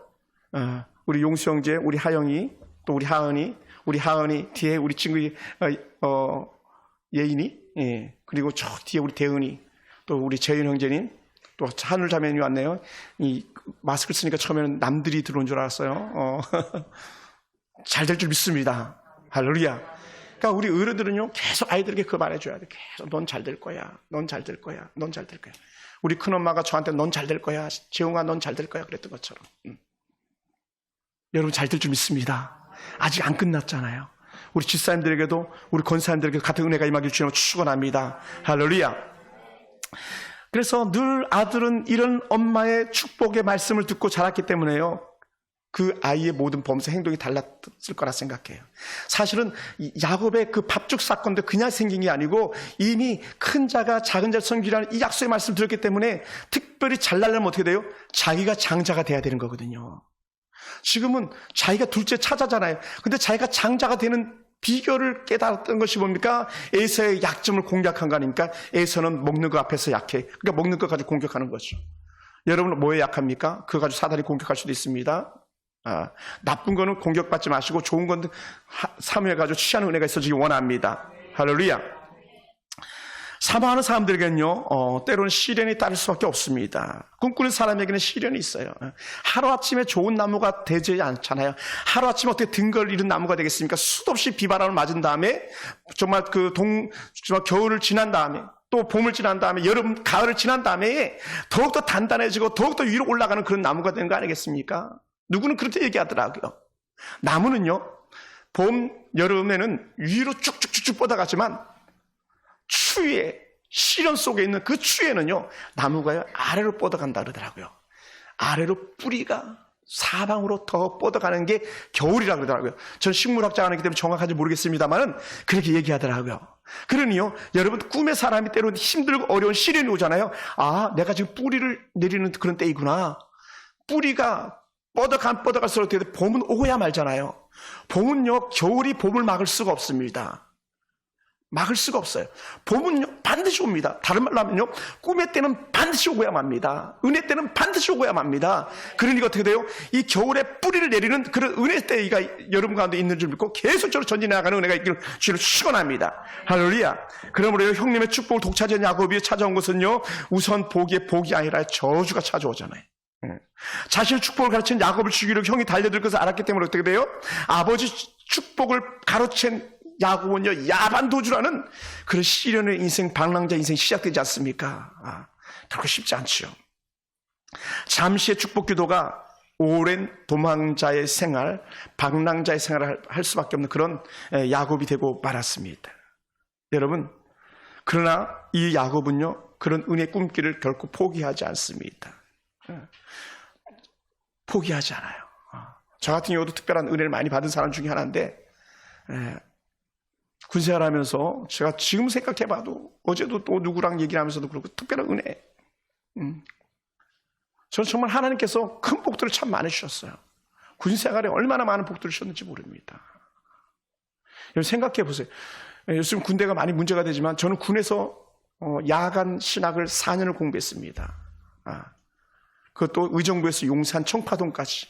우리 용수 형제, 우리 하영이, 또 우리 하은이 뒤에 우리 친구 예인이, 예. 그리고 저 뒤에 우리 대은이, 또 우리 재윤 형제님, 또 하늘 자매님이 왔네요. 이 마스크를 쓰니까 처음에는 남들이 들어온 줄 알았어요. 잘 될 줄 믿습니다. 할렐루야. 그러니까 우리 어른들은요, 계속 아이들에게 그거 말해줘야 돼. 계속 넌 잘 될 거야. 넌 잘 될 거야. 넌 잘 될 거야. 우리 큰엄마가 저한테 넌 잘 될 거야. 재웅아 넌 잘 될 거야. 그랬던 것처럼. 여러분 잘 될 줄 믿습니다. 아직 안 끝났잖아요. 우리 집사님들에게도 우리 권사님들에게도 같은 은혜가 임하길 주님으로 축원합니다. 할렐루야. 그래서 늘 아들은 이런 엄마의 축복의 말씀을 듣고 자랐기 때문에요, 그 아이의 모든 범사 행동이 달랐을 거라 생각해요. 사실은 야곱의 그 밥죽 사건도 그냥 생긴 게 아니고 이미 큰 자가 작은 자를 섬기라는 이 약속의 말씀을 들었기 때문에 특별히 잘나려면 어떻게 돼요? 자기가 장자가 돼야 되는 거거든요. 지금은 자기가 둘째 차자잖아요. 근데 자기가 장자가 되는 비결을 깨달았던 것이 뭡니까? 에서의 약점을 공략한 거 아닙니까? 에서는 먹는 거 앞에서 약해. 그러니까 먹는 거 가지고 공격하는 거죠. 여러분은 뭐에 약합니까? 그거 가지고 사단이 공격할 수도 있습니다. 나쁜 거는 공격받지 마시고 좋은 건 사모해가지고 취하는 은혜가 있어지기 원합니다. 할렐루야. 사모하는 사람들에게는요, 때로는 시련이 따를 수밖에 없습니다. 꿈꾸는 사람에게는 시련이 있어요. 하루아침에 좋은 나무가 되지 않잖아요. 하루아침에 어떻게 등걸 잃은 나무가 되겠습니까? 수도 없이 비바람을 맞은 다음에, 정말 정말 겨울을 지난 다음에, 또 봄을 지난 다음에, 여름, 가을을 지난 다음에 더욱더 단단해지고 더욱더 위로 올라가는 그런 나무가 되는 거 아니겠습니까? 누구는 그렇게 얘기하더라고요. 나무는요, 봄, 여름에는 위로 쭉쭉쭉쭉 뻗어가지만 추위에, 시련 속에 있는 그 추위에는요, 나무가요, 아래로 뻗어간다 그러더라고요. 아래로 뿌리가 사방으로 더 뻗어가는 게 겨울이라고 그러더라고요. 전 식물학자가 아니기 때문에 정확한지 모르겠습니다만 그렇게 얘기하더라고요. 그러니요, 여러분 꿈의 사람이 때로는 힘들고 어려운 시련이 오잖아요. 내가 지금 뿌리를 내리는 그런 때이구나. 뿌리가 뻗어갈수록 어떻게 돼? 봄은 오고야 말잖아요. 봄은요, 겨울이 봄을 막을 수가 없습니다. 막을 수가 없어요. 봄은요, 반드시 옵니다. 다른 말로 하면요, 꿈의 때는 반드시 오고야 맙니다. 은혜 때는 반드시 오고야 맙니다. 그러니까 어떻게 돼요? 이 겨울에 뿌리를 내리는 그런 은혜 때가 여러분 가운데 있는 줄 믿고 계속적으로 전진해 나가는 은혜가 있기를 주를 축원합니다. 할렐루야. 그러므로 형님의 축복을 독차지한 야곱이 찾아온 것은요, 우선 복이 아니라 저주가 찾아오잖아요. 자신의 축복을 가르친 야곱을 죽이려고 형이 달려들 것을 알았기 때문에 어떻게 돼요? 아버지 축복을 가로챈 야곱은요, 야반도주라는 그런 시련의 인생, 방랑자 인생이 시작되지 않습니까? 결코 쉽지 않죠. 잠시의 축복 기도가 오랜 도망자의 생활, 방랑자의 생활을 할 수밖에 없는 그런 야곱이 되고 말았습니다. 여러분, 그러나 이 야곱은요, 그런 은혜 꿈길을 결코 포기하지 않습니다. 포기하지 않아요. 저 같은 경우도 특별한 은혜를 많이 받은 사람 중에 하나인데, 군생활 하면서 제가 지금 생각해봐도 어제도 또 누구랑 얘기를 하면서도 그렇고 특별한 은혜. 저는 정말 하나님께서 큰 복들을 참 많이 주셨어요. 군생활에 얼마나 많은 복들을 주셨는지 모릅니다. 여러분 생각해 보세요. 요즘 군대가 많이 문제가 되지만 저는 군에서 야간 신학을 4년을 공부했습니다. 그것도 의정부에서 용산 청파동까지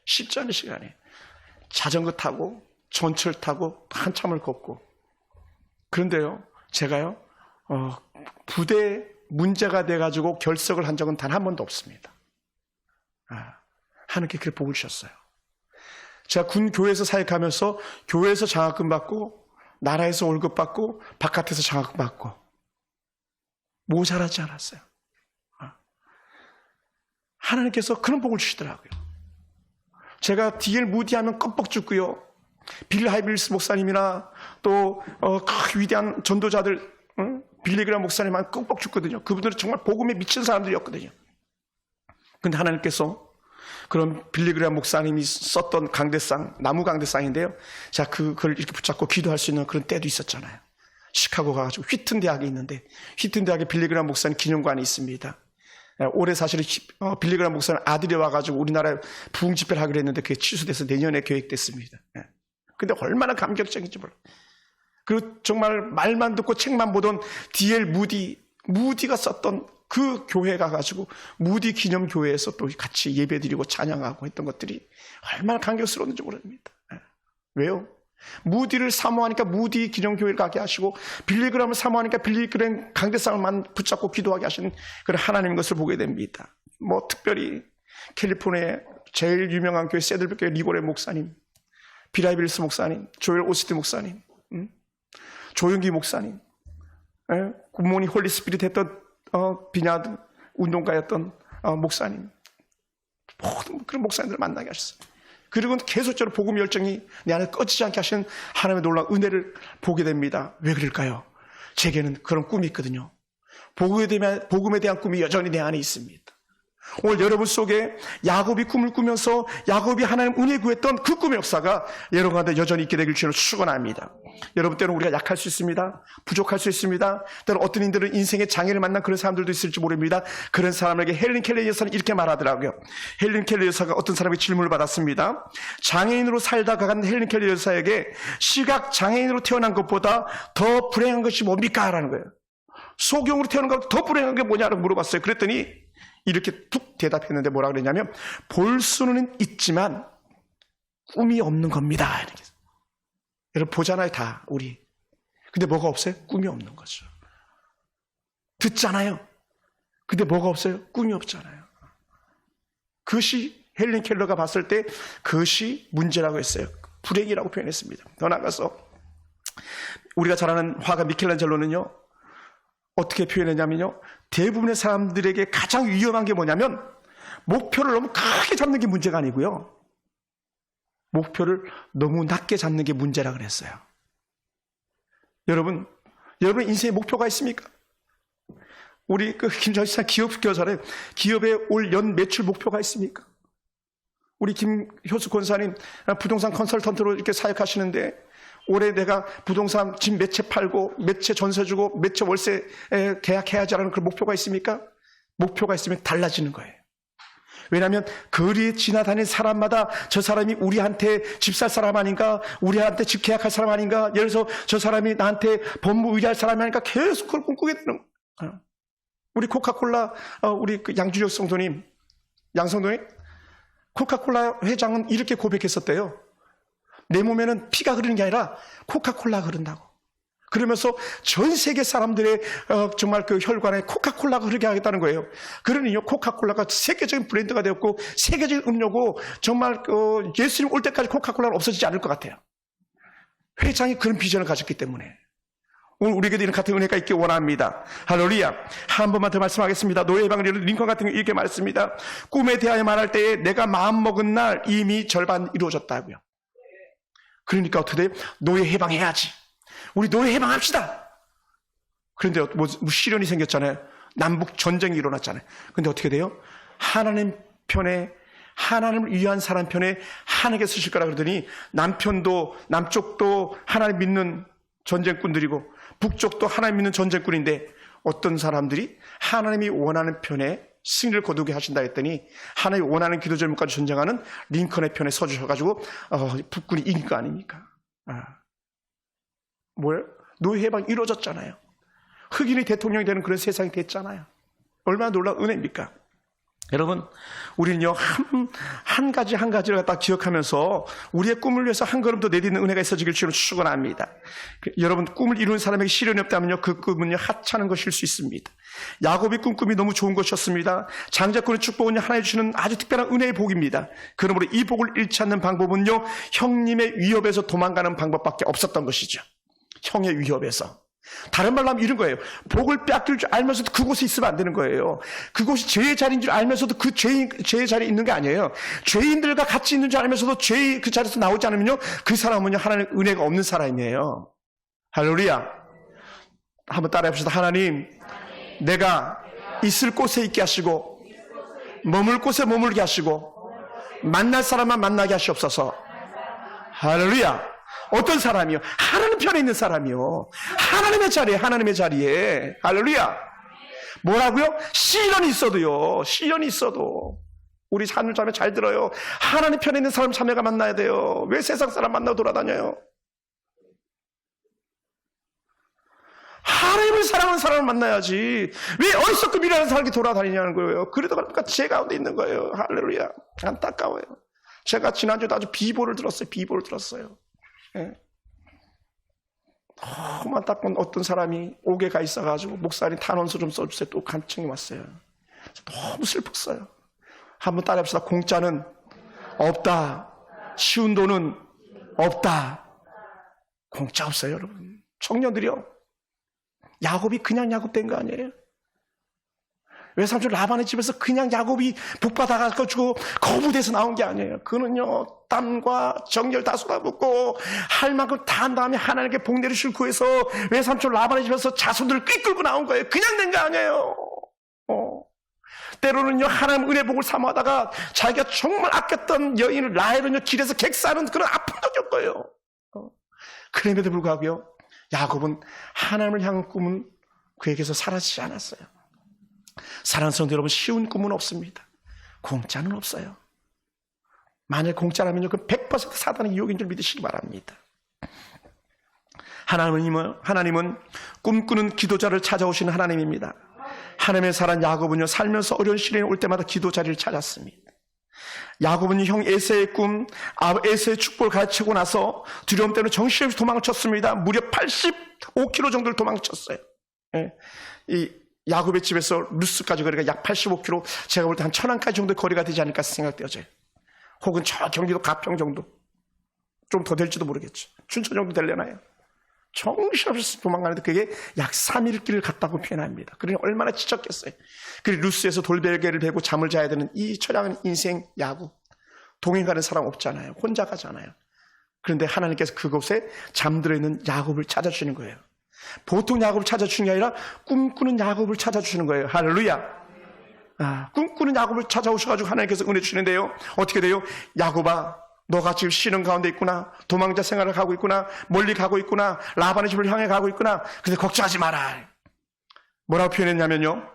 쉽지 않은 시간에 자전거 타고 전철 타고 한참을 걷고. 그런데요, 제가요 부대 문제가 돼가지고 결석을 한 적은 단 한 번도 없습니다. 하나님께 그렇게 복을 주셨어요. 제가 군 교회에서 사역하면서 교회에서 장학금 받고 나라에서 월급 받고 바깥에서 장학금 받고 모자라지 않았어요. 하나님께서 그런 복을 주시더라고요. 제가 D.L. 무디 하면 껌뻑 죽고요. 빌 하이빌스 목사님이나 또 위대한 전도자들 빌리그람 목사님만 껌뻑 죽거든요. 그분들은 정말 복음에 미친 사람들이었거든요. 그런데 하나님께서 그런 빌리그람 목사님이 썼던 강대상, 나무 강대상인데요. 자, 그걸 이렇게 붙잡고 기도할 수 있는 그런 때도 있었잖아요. 시카고 가가지고 휘튼 대학에 있는데 휘튼 대학에 빌리그람 목사님 기념관이 있습니다. 올해 사실은 빌리그람 목사님 아들이 와가지고 우리나라에 부흥 집회를 하기로 했는데 그게 취소돼서 내년에 계획됐습니다. 근데 얼마나 감격적인지 몰라요. 그리고 정말 말만 듣고 책만 보던 D.L. 무디가 썼던 그 교회 가가지고 무디 기념교회에서 또 같이 예배드리고 찬양하고 했던 것들이 얼마나 감격스러웠는지 모릅니다. 왜요? 무디를 사모하니까 무디 기념교회를 가게 하시고 빌리그람을 사모하니까 빌리그람 강대상을만 붙잡고 기도하게 하시는 그런 하나님의 것을 보게 됩니다. 뭐 특별히 캘리포니아의 제일 유명한 교회 세들백교회 리고레 목사님, 비라이빌스 목사님, 조엘 오스틴 목사님, 조영기 목사님, 굿모닝 홀리 스피릿 했던 비냐드 운동가였던 목사님, 모든 그런 목사님들을 만나게 하셨어요. 그리고 계속적으로 복음 열정이 내 안에 꺼지지 않게 하시는 하나님의 놀라운 은혜를 보게 됩니다. 왜 그럴까요? 제게는 그런 꿈이 있거든요. 복음에 대한 꿈이 여전히 내 안에 있습니다. 오늘 여러분 속에 야곱이 꿈을 꾸면서 야곱이 하나님 은혜 구했던 그 꿈의 역사가 여러분 가운데 여전히 있게 되길 주님을 축원합니다. 여러분 때는 우리가 약할 수 있습니다. 부족할 수 있습니다. 때는 어떤 이들은 인생의 장애를 만난 그런 사람들도 있을지 모릅니다. 그런 사람에게 헬린 켈리 여사는 이렇게 말하더라고요. 헬린 켈리 여사가 어떤 사람에게 질문을 받았습니다. 장애인으로 살다가 간 헬린 켈리 여사에게 시각 장애인으로 태어난 것보다 더 불행한 것이 뭡니까? 라는 거예요. 소경으로 태어난 것보다 더 불행한 게 뭐냐고 물어봤어요. 그랬더니 이렇게 툭 대답했는데 뭐라 그랬냐면 볼 수는 있지만 꿈이 없는 겁니다. 이렇게. 여러분 보잖아요 다 우리. 근데 뭐가 없어요? 꿈이 없는 거죠. 듣잖아요. 근데 뭐가 없어요? 꿈이 없잖아요. 그것이 헬린 켈러가 봤을 때 그것이 문제라고 했어요. 불행이라고 표현했습니다. 더 나아가서 우리가 잘 아는 화가 미켈란젤로는요. 어떻게 표현했냐면요. 대부분의 사람들에게 가장 위험한 게 뭐냐면 목표를 너무 크게 잡는 게 문제가 아니고요. 목표를 너무 낮게 잡는 게 문제라 그랬어요. 여러분 인생에 목표가 있습니까? 우리 김정희사 기업 교사래 기업의 올 연 매출 목표가 있습니까? 우리 김효수 권사님 부동산 컨설턴트로 이렇게 사역하시는데 올해 내가 부동산 집 몇 채 팔고 몇 채 전세 주고 몇 채 월세 계약해야지라는 그런 목표가 있습니까? 목표가 있으면 달라지는 거예요. 왜냐하면 거리에 지나다니는 사람마다 저 사람이 우리한테 집 살 사람 아닌가? 우리한테 집 계약할 사람 아닌가? 예를 들어서 저 사람이 나한테 법무 의뢰할 사람이 아닌가? 계속 그걸 꿈꾸게 되는 거예요. 우리 코카콜라 우리 양주혁 성도님, 양성도님 코카콜라 회장은 이렇게 고백했었대요. 내 몸에는 피가 흐르는 게 아니라 코카콜라가 흐른다고. 그러면서 전 세계 사람들의 정말 그 혈관에 코카콜라가 흐르게 하겠다는 거예요. 그러니요, 코카콜라가 세계적인 브랜드가 되었고 세계적인 음료고 정말 예수님 올 때까지 코카콜라는 없어지지 않을 것 같아요. 회장이 그런 비전을 가졌기 때문에 오늘 우리에게도 이런 같은 은혜가 있기 원합니다. 할렐루야. 한 번만 더 말씀하겠습니다. 노예 해방을 링컨 같은 게 이렇게 말했습니다. 꿈에 대하여 말할 때에 내가 마음먹은 날 이미 절반 이루어졌다고요. 그러니까 어떻게 돼요? 노예 해방해야지. 우리 노예 해방합시다. 그런데 뭐 시련이 생겼잖아요. 남북 전쟁이 일어났잖아요. 그런데 어떻게 돼요? 하나님 편에, 하나님을 위한 사람 편에 하나님께 쓰실 거라 그러더니 남쪽도 하나님 믿는 전쟁꾼들이고 북쪽도 하나님 믿는 전쟁꾼인데 어떤 사람들이 하나님이 원하는 편에 승리를 거두게 하신다 했더니 하나님이 원하는 기도 제목까지 전쟁하는 링컨의 편에 서주셔가지고 북군이 이긴 거 아닙니까? 뭐예요? 노예 해방이 이루어졌잖아요. 흑인이 대통령이 되는 그런 세상이 됐잖아요. 얼마나 놀라운 은혜입니까? 여러분, 우리는요, 한 가지를 갖다 기억하면서 우리의 꿈을 위해서 한 걸음 더 내딛는 은혜가 있어지길 주로 축원합니다. 여러분, 꿈을 이루는 사람에게 시련이 없다면요, 그 꿈은요, 하찮은 것일 수 있습니다. 야곱이 꿈이 너무 좋은 것이었습니다. 장자권의 축복은요, 하나님 주시는 아주 특별한 은혜의 복입니다. 그러므로 이 복을 잃지 않는 방법은요, 형님의 위협에서 도망가는 방법밖에 없었던 것이죠. 형의 위협에서. 다른 말로 하면 이런 거예요. 복을 뺏길 줄 알면서도 그곳에 있으면 안 되는 거예요. 그곳이 죄의 자리인 줄 알면서도 그 죄의 자리에 있는 게 아니에요. 죄인들과 같이 있는 줄 알면서도 죄의 그 자리에서 나오지 않으면요, 그 사람은요, 하나님 은혜가 없는 사람이에요. 할렐루야. 한번 따라해 봅시다. 하나님, 내가 있을 곳에 있게 하시고 머물 곳에 머물게 하시고 만날 사람만 만나게 하시옵소서. 할렐루야. 어떤 사람이요? 하나님 편에 있는 사람이요. 하나님의 자리에. 할렐루야. 뭐라고요? 시련이 있어도. 우리 하늘 자매 잘 들어요. 하나님 편에 있는 사람 자매가 만나야 돼요. 왜 세상 사람 만나고 돌아다녀요? 하나님을 사랑하는 사람을 만나야지. 왜 어리석고 미련한 사람이 돌아다니냐는 거예요. 그래도 그러니까 제 가운데 있는 거예요. 할렐루야. 안타까워요. 제가 지난주에도 아주 비보를 들었어요. 예. 너무 안타까운 어떤 사람이 옥에 가 있어가지고 목사님 탄원서 좀 써주세요. 또 간청이 왔어요. 너무 슬펐어요. 한번 따라합시다. 공짜는 없다. 쉬운 돈은 없다. 공짜 없어요, 여러분. 청년들이요. 야곱이 그냥 야곱된 거 아니에요? 외삼촌 라반의 집에서 그냥 야곱이 복받아가지고 거부돼서 나온 게 아니에요. 그는요, 땀과 정열 다 쏟아붓고 할 만큼 다 한 다음에 하나님께 복 내리실 구해서 외삼촌 라반의 집에서 자손들을 끌고 나온 거예요. 그냥 된 거 아니에요. 때로는요, 하나님 은혜 복을 사모하다가 자기가 정말 아꼈던 여인을 라헬은요, 길에서 객사하는 그런 아픔도 겪어요. 그럼에도 불구하고요, 야곱은 하나님을 향한 꿈은 그에게서 사라지지 않았어요. 사랑하는 성도 여러분, 쉬운 꿈은 없습니다. 공짜는 없어요. 만약 공짜라면요, 그 100% 사단의 유혹인 줄 믿으시기 바랍니다. 하나님은 꿈꾸는 기도자를 찾아오시는 하나님입니다. 하나님의 사랑 야곱은요, 살면서 어려운 시련이 올 때마다 기도 자리를 찾았습니다. 야곱은 형 에서의 꿈, 에서의 축복을 가르치고 나서 두려움 때문에 정신없이 도망을 쳤습니다. 무려 85km 정도를 도망쳤어요. 예. 이 야곱의 집에서 루스까지 거리가 약 85km, 제가 볼 때 한 천안까지 정도의 거리가 되지 않을까 생각되어져요. 혹은 저 경기도 가평 정도, 좀 더 될지도 모르겠죠. 춘천 정도 되려나요? 정신없이 도망가는데 그게 약 3일 길을 갔다고 표현합니다. 그러니 얼마나 지쳤겠어요. 그리고 루스에서 돌베개를 베고 잠을 자야 되는 이 처량한 인생 야구, 동행 가는 사람 없잖아요. 혼자 가잖아요. 그런데 하나님께서 그곳에 잠들어 있는 야곱을 찾아주시는 거예요. 보통 야곱을 찾아주시는 게 아니라 꿈꾸는 야곱을 찾아주시는 거예요. 할렐루야. 꿈꾸는 야곱을 찾아오셔가지고 하나님께서 은혜 주시는데요, 어떻게 돼요? 야곱아, 너가 지금 쉬는 가운데 있구나. 도망자 생활을 하고 있구나. 멀리 가고 있구나. 라반의 집을 향해 가고 있구나. 근데 걱정하지 마라. 뭐라고 표현했냐면요,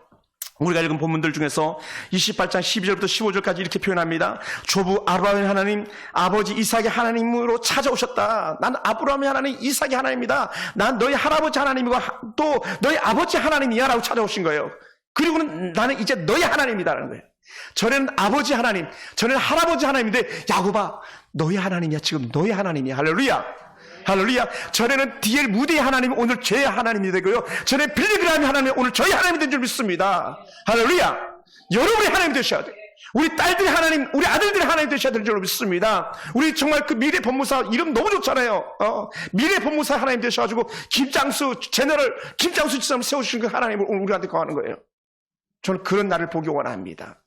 우리가 읽은 본문들 중에서 28장 12절부터 15절까지 이렇게 표현합니다. 조부 아브라함의 하나님, 아버지 이삭의 하나님으로 찾아오셨다. 난 아브라함의 하나님, 이삭의 하나님이다. 난 너희 할아버지 하나님이고 또 너희 아버지 하나님이야 라고 찾아오신 거예요. 그리고는 나는 이제 너희 하나님이다라는 거예요. 전에는 아버지 하나님, 전에는 할아버지 하나님인데 야곱아, 너희 하나님이야. 지금 너희 하나님이야. 할렐루야. 할렐루야. 전에는 디엘 무대의 하나님이 오늘 저의 하나님이 되고요. 전에 빌리그람의 하나님이 오늘 저의 하나님이 된 줄 믿습니다. 할렐루야. 여러분의 하나님 되셔야 돼요. 우리 딸들의 하나님, 우리 아들들의 하나님 되셔야 될 줄 믿습니다. 우리 정말 그 미래 법무사 이름 너무 좋잖아요. 미래 법무사 하나님 되셔가지고 김장수 제너럴 김장수 지사님 세우신 그 하나님을 오늘 우리한테 거하는 거예요. 저는 그런 날을 보기 원합니다.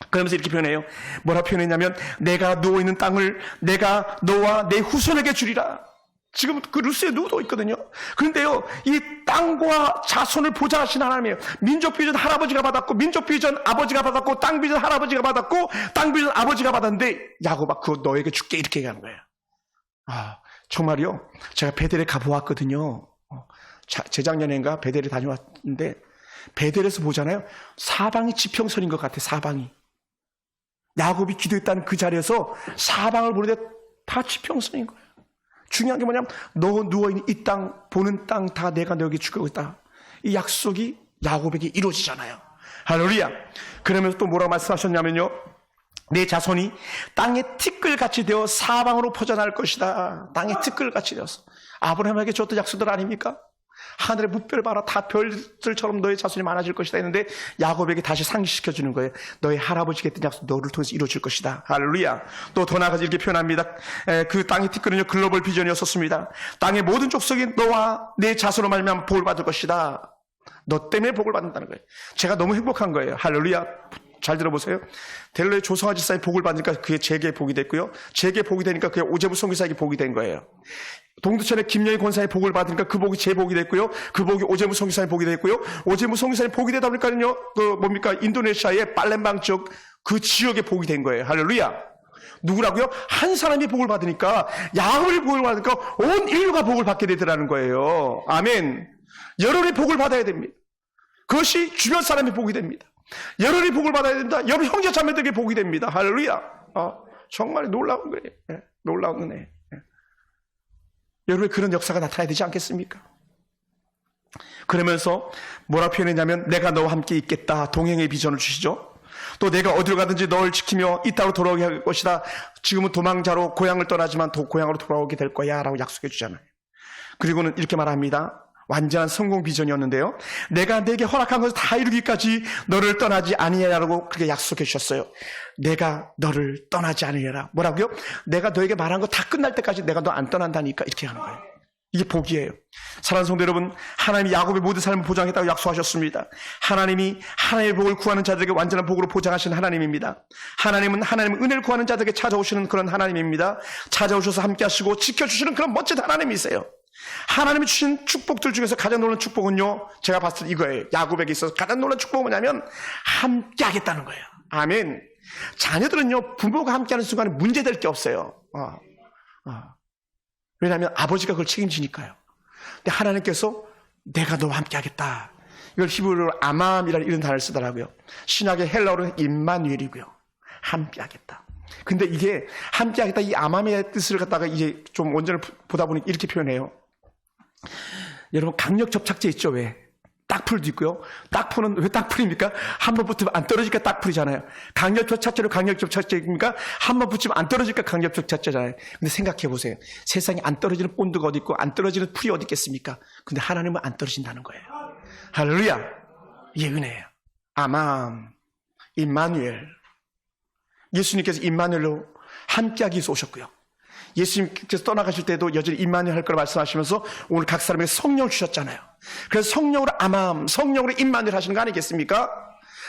그러면서 이렇게 표현해요. 뭐라 표현했냐면 내가 누워있는 땅을 내가 너와 내 후손에게 주리라. 지금 그 루스에 누워도 있거든요. 그런데요, 이 땅과 자손을 보장하신 하나님이에요. 민족 비전 할아버지가 받았고, 민족 비전 아버지가 받았고, 땅 비전 할아버지가 받았고, 땅 비전 아버지가 받았는데 야곱아 그거 너에게 줄게 이렇게 얘기하는 거예요. 정말요. 제가 베델에 가보았거든요. 재작년인가 베델에 다녀왔는데 베델에서 보잖아요. 사방이 지평선인 것 같아. 사방이. 야곱이 기도했다는 그 자리에서 사방을 보는데 다 지평선인 거예요. 중요한 게 뭐냐면 너 누워있는 이 땅, 보는 땅 다 내가 너에게 주겠다. 이 약속이 야곱에게 이루어지잖아요. 할렐루야. 그러면서 또 뭐라고 말씀하셨냐면요. 내 자손이 땅의 티끌같이 되어 사방으로 퍼져나갈 것이다. 땅의 티끌같이 되어서. 아브라함에게 줬던 약속들 아닙니까? 하늘의 뭇별 봐라. 다 별들처럼 너의 자손이 많아질 것이다 했는데 야곱에게 다시 상기시켜주는 거예요. 너의 할아버지가 했던 약속 너를 통해서 이루어질 것이다. 할렐루야. 또 더 나아가서 이렇게 표현합니다. 그 땅의 티끌은요 글로벌 비전이었었습니다. 땅의 모든 족속이 너와 내 자손으로 말미암아 복을 받을 것이다. 너 때문에 복을 받는다는 거예요. 제가 너무 행복한 거예요. 할렐루야. 잘 들어보세요. 델로의 조성아 지사의 복을 받으니까 그게 제게 복이 됐고요. 제게 복이 되니까 그게 오재부 선교사에게 복이 된 거예요. 동두천의 김영희 권사의 복을 받으니까 그 복이 제 복이 됐고요. 그 복이 오재무 선교사의 복이 됐고요. 오재무 선교사의 복이 되다 보니까요. 인도네시아의 팔렘방 지역 그 지역의 복이 된 거예요. 할렐루야. 누구라고요? 한 사람이 복을 받으니까 야곱이 복을 받으니까 온 인류가 복을 받게 되더라는 거예요. 아멘. 여러분이 복을 받아야 됩니다. 그것이 주변 사람이 복이 됩니다. 여러분이 복을 받아야 된다. 여러분 형제 자매들에게 복이 됩니다. 할렐루야. 정말 놀라운 거예요. 놀라운 은혜. 여러분의 그런 역사가 나타나야 되지 않겠습니까? 그러면서 뭐라 표현했냐면 내가 너와 함께 있겠다. 동행의 비전을 주시죠. 또 내가 어디로 가든지 너를 지키며 이 땅으로 돌아오게 할 것이다. 지금은 도망자로 고향을 떠나지만 고향으로 돌아오게 될 거야 라고 약속해 주잖아요. 그리고는 이렇게 말합니다. 완전한 성공 비전이었는데요. 내가 내게 허락한 것을 다 이루기까지 너를 떠나지 아니하라고 그렇게 약속해 주셨어요. 내가 너를 떠나지 아니하라. 뭐라고요? 내가 너에게 말한 거 다 끝날 때까지 내가 너 안 떠난다니까 이렇게 하는 거예요. 이게 복이에요. 사랑하는 성도 여러분, 하나님이 야곱의 모든 삶을 보장했다고 약속하셨습니다. 하나님이 하나님의 복을 구하는 자들에게 완전한 복으로 보장하신 하나님입니다. 하나님은 하나님의 은혜를 구하는 자들에게 찾아오시는 그런 하나님입니다. 찾아오셔서 함께 하시고 지켜주시는 그런 멋진 하나님이세요. 하나님이 주신 축복들 중에서 가장 놀라운 축복은요, 제가 봤을 때 이거예요. 야곱에게 있어서 가장 놀라운 축복은 뭐냐면 함께 하겠다는 거예요. 아멘. 자녀들은요, 부모가 함께하는 순간에 문제될 게 없어요. 왜냐하면 아버지가 그걸 책임지니까요. 근데 하나님께서 내가 너와 함께 하겠다. 이걸 히브리어로 아맘이라는 이런 단어를 쓰더라고요. 신약의 헬라어로는 임마누엘이고요. 함께 하겠다. 근데 이게 함께 하겠다, 이 아맘의 뜻을 갖다가 이제 좀 원전을 보다 보니 이렇게 표현해요. 여러분, 강력 접착제 있죠, 왜? 딱풀도 있고요. 딱풀은 왜 딱풀입니까? 한 번 붙으면 안 떨어지니까 딱풀이잖아요. 강력 접착제로 강력 접착제입니까? 한 번 붙이면 안 떨어지니까 강력 접착제잖아요. 근데 생각해 보세요. 세상에 안 떨어지는 본드가 어디 있고 안 떨어지는 풀이 어디 있겠습니까? 근데 하나님은 안 떨어진다는 거예요. 할렐루야. 이게 은혜예요. 아맘, 임마누엘. 예수님께서 임마누엘로 함께하기 위해서 오셨고요. 예수님께서 떠나가실 때도 여전히 임마누엘 할 거라 말씀하시면서 오늘 각 사람에게 성령을 주셨잖아요. 그래서 성령으로 아맘, 성령으로 임마누엘 하시는 거 아니겠습니까?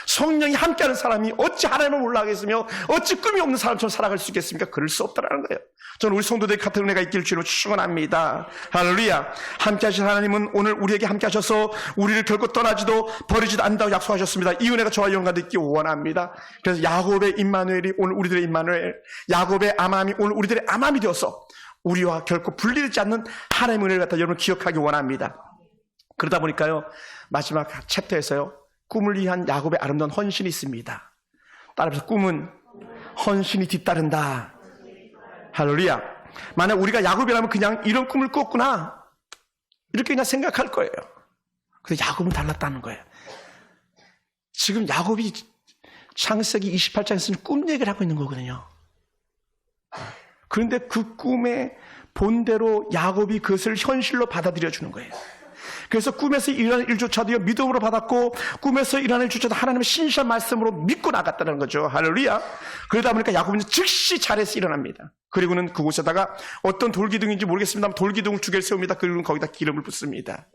성령이 함께하는 사람이 어찌 하나님을 몰라하겠으며 어찌 꿈이 없는 사람처럼 살아갈 수 있겠습니까? 그럴 수 없다는 거예요. 저는 우리 성도들이 같은 은혜가 있기를 주로 축원합니다. 할렐루야. 함께하신 하나님은 오늘 우리에게 함께하셔서 우리를 결코 떠나지도 버리지도 않는다고 약속하셨습니다. 이 은혜가 저와 영광도 있기 원합니다. 그래서 야곱의 임마누엘이 오늘 우리들의 임마누엘, 야곱의 아맘이 오늘 우리들의 아맘이 되어서 우리와 결코 분리되지 않는 하나님의 은혜를 갖다 여러분 기억하기 원합니다. 그러다 보니까요, 마지막 챕터에서요, 꿈을 위한 야곱의 아름다운 헌신이 있습니다. 따라서 꿈은 헌신이 뒤따른다. 할렐루야. 만약 우리가 야곱이라면 그냥 이런 꿈을 꿨구나, 이렇게 그냥 생각할 거예요. 근데 야곱은 달랐다는 거예요. 지금 야곱이 창세기 28장에서는 꿈 얘기를 하고 있는 거거든요. 그런데 그 꿈의 본대로 야곱이 그것을 현실로 받아들여 주는 거예요. 그래서 꿈에서 일어난 일조차도 믿음으로 받았고, 꿈에서 일어난 일조차도 하나님의 신실한 말씀으로 믿고 나갔다는 거죠. 할렐루야. 그러다 보니까 야곱은 즉시 자리에서 일어납니다. 그리고는 그곳에다가 어떤 돌기둥인지 모르겠습니다만 돌기둥을 두 개를 세웁니다. 그리고는 거기다 기름을 붓습니다.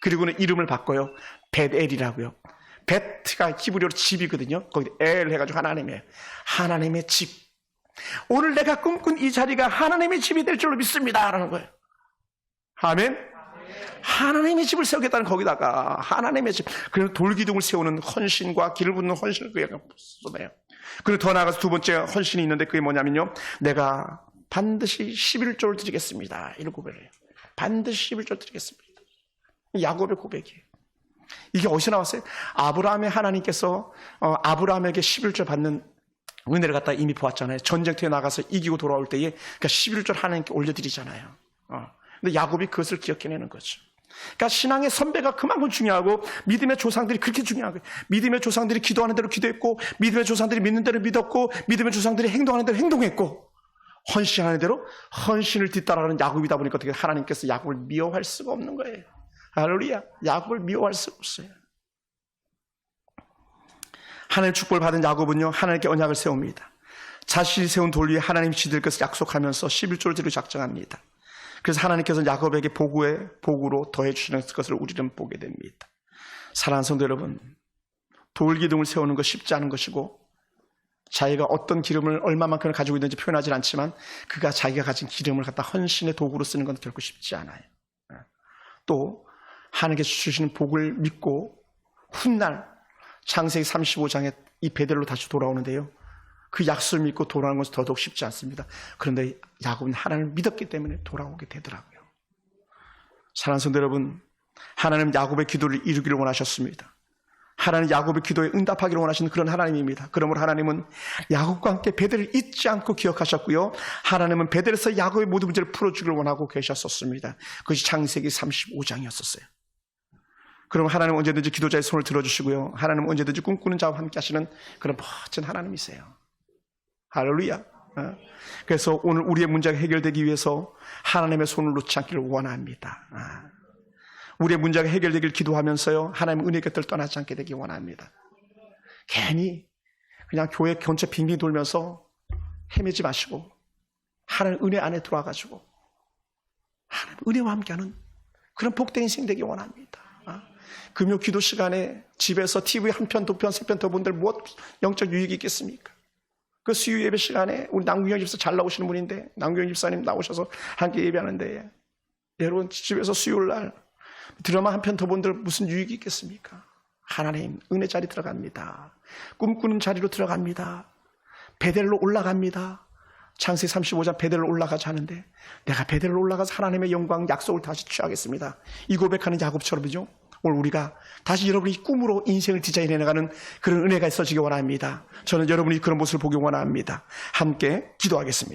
그리고는 이름을 바꿔요. 벳엘이라고요. 베트가 히브리어로 집이거든요. 거기 엘 해가지고 하나님의 집. 오늘 내가 꿈꾼 이 자리가 하나님의 집이 될 줄로 믿습니다 라는 거예요. 아멘. 하나님의 집을 세우겠다는 거기다가 하나님의 집. 그래서 돌기둥을 세우는 헌신과 길을 붓는 헌신을 그에게 쏟아요. 그리고 더 나아가서 두 번째 헌신이 있는데 그게 뭐냐면요, 내가 반드시 11조를 드리겠습니다. 이런 고백을 해요. 반드시 11조를 드리겠습니다. 야곱의 고백이에요. 이게 어디서 나왔어요? 아브라함의 하나님께서 아브라함에게 11조 받는 은혜를 갖다 이미 보았잖아요. 전쟁터에 나가서 이기고 돌아올 때에 그러니까 11조를 하나님께 올려드리잖아요. 근데 야곱이 그것을 기억해내는 거죠. 그러니까 신앙의 선배가 그만큼 중요하고, 믿음의 조상들이 그렇게 중요한 거예요. 믿음의 조상들이 기도하는 대로 기도했고, 믿음의 조상들이 믿는 대로 믿었고, 믿음의 조상들이 행동하는 대로 행동했고, 헌신하는 대로 헌신을 뒤따라가는 야곱이다 보니까 어떻게 하나님께서 야곱을 미워할 수가 없는 거예요. 할렐루야. 야곱을 미워할 수가 없어요. 하나님의 축복을 받은 야곱은요, 하나님께 언약을 세웁니다. 자신이 세운 돌 위에 하나님이 지들 것을 약속하면서 11조를 드리고 작정합니다. 그래서 하나님께서는 야곱에게 복으로 더해 주시는 것을 우리는 보게 됩니다. 사랑하는 성도 여러분, 돌기둥을 세우는 것 쉽지 않은 것이고, 자기가 어떤 기름을 얼마만큼을 가지고 있는지 표현하지 않지만 그가 자기가 가진 기름을 갖다 헌신의 도구로 쓰는 건 결코 쉽지 않아요. 또 하나님께서 주시는 복을 믿고 훗날 창세기 35장에 이 베델로 다시 돌아오는데요, 그 약속을 믿고 돌아오는 것은 더더욱 쉽지 않습니다. 그런데 야곱은 하나님을 믿었기 때문에 돌아오게 되더라고요. 사랑하는 성도 여러분, 하나님은 야곱의 기도를 이루기를 원하셨습니다. 하나님 야곱의 기도에 응답하기를 원하시는 그런 하나님입니다. 그러므로 하나님은 야곱과 함께 베델을 잊지 않고 기억하셨고요, 하나님은 베델에서 야곱의 모든 문제를 풀어주기를 원하고 계셨었습니다. 그것이 창세기 35장이었었어요. 그럼 하나님은 언제든지 기도자의 손을 들어주시고요, 하나님은 언제든지 꿈꾸는 자와 함께 하시는 그런 멋진 하나님이세요. 할렐루야. 그래서 오늘 우리의 문제가 해결되기 위해서 하나님의 손을 놓지 않기를 원합니다. 우리의 문제가 해결되길 기도하면서요, 하나님의 은혜 곁을 떠나지 않게 되길 원합니다. 괜히 그냥 교회 전체 빙빙 돌면서 헤매지 마시고 하나님 은혜 안에 들어와가지고 하나님 은혜와 함께하는 그런 복된 인생 되길 원합니다. 금요 기도 시간에 집에서 TV 한 편, 두 편, 세 편 더 본들 무엇 영적 유익이 있겠습니까? 그 수요 예배 시간에 우리 남궁영 집사 잘 나오시는 분인데, 남궁영 집사님 나오셔서 함께 예배하는데, 여러분 집에서 수요일 날 드라마 한 편 더 본들 무슨 유익이 있겠습니까? 하나님 은혜 자리 들어갑니다. 꿈꾸는 자리로 들어갑니다. 베델로 올라갑니다. 창세기 35장 베델로 올라가자 하는데, 내가 베델로 올라가서 하나님의 영광 약속을 다시 취하겠습니다. 이 고백하는 야곱처럼이죠. 오늘 우리가 다시 여러분이 꿈으로 인생을 디자인해 나가는 그런 은혜가 있어지기 원합니다. 저는 여러분이 그런 모습을 보기 원합니다. 함께 기도하겠습니다.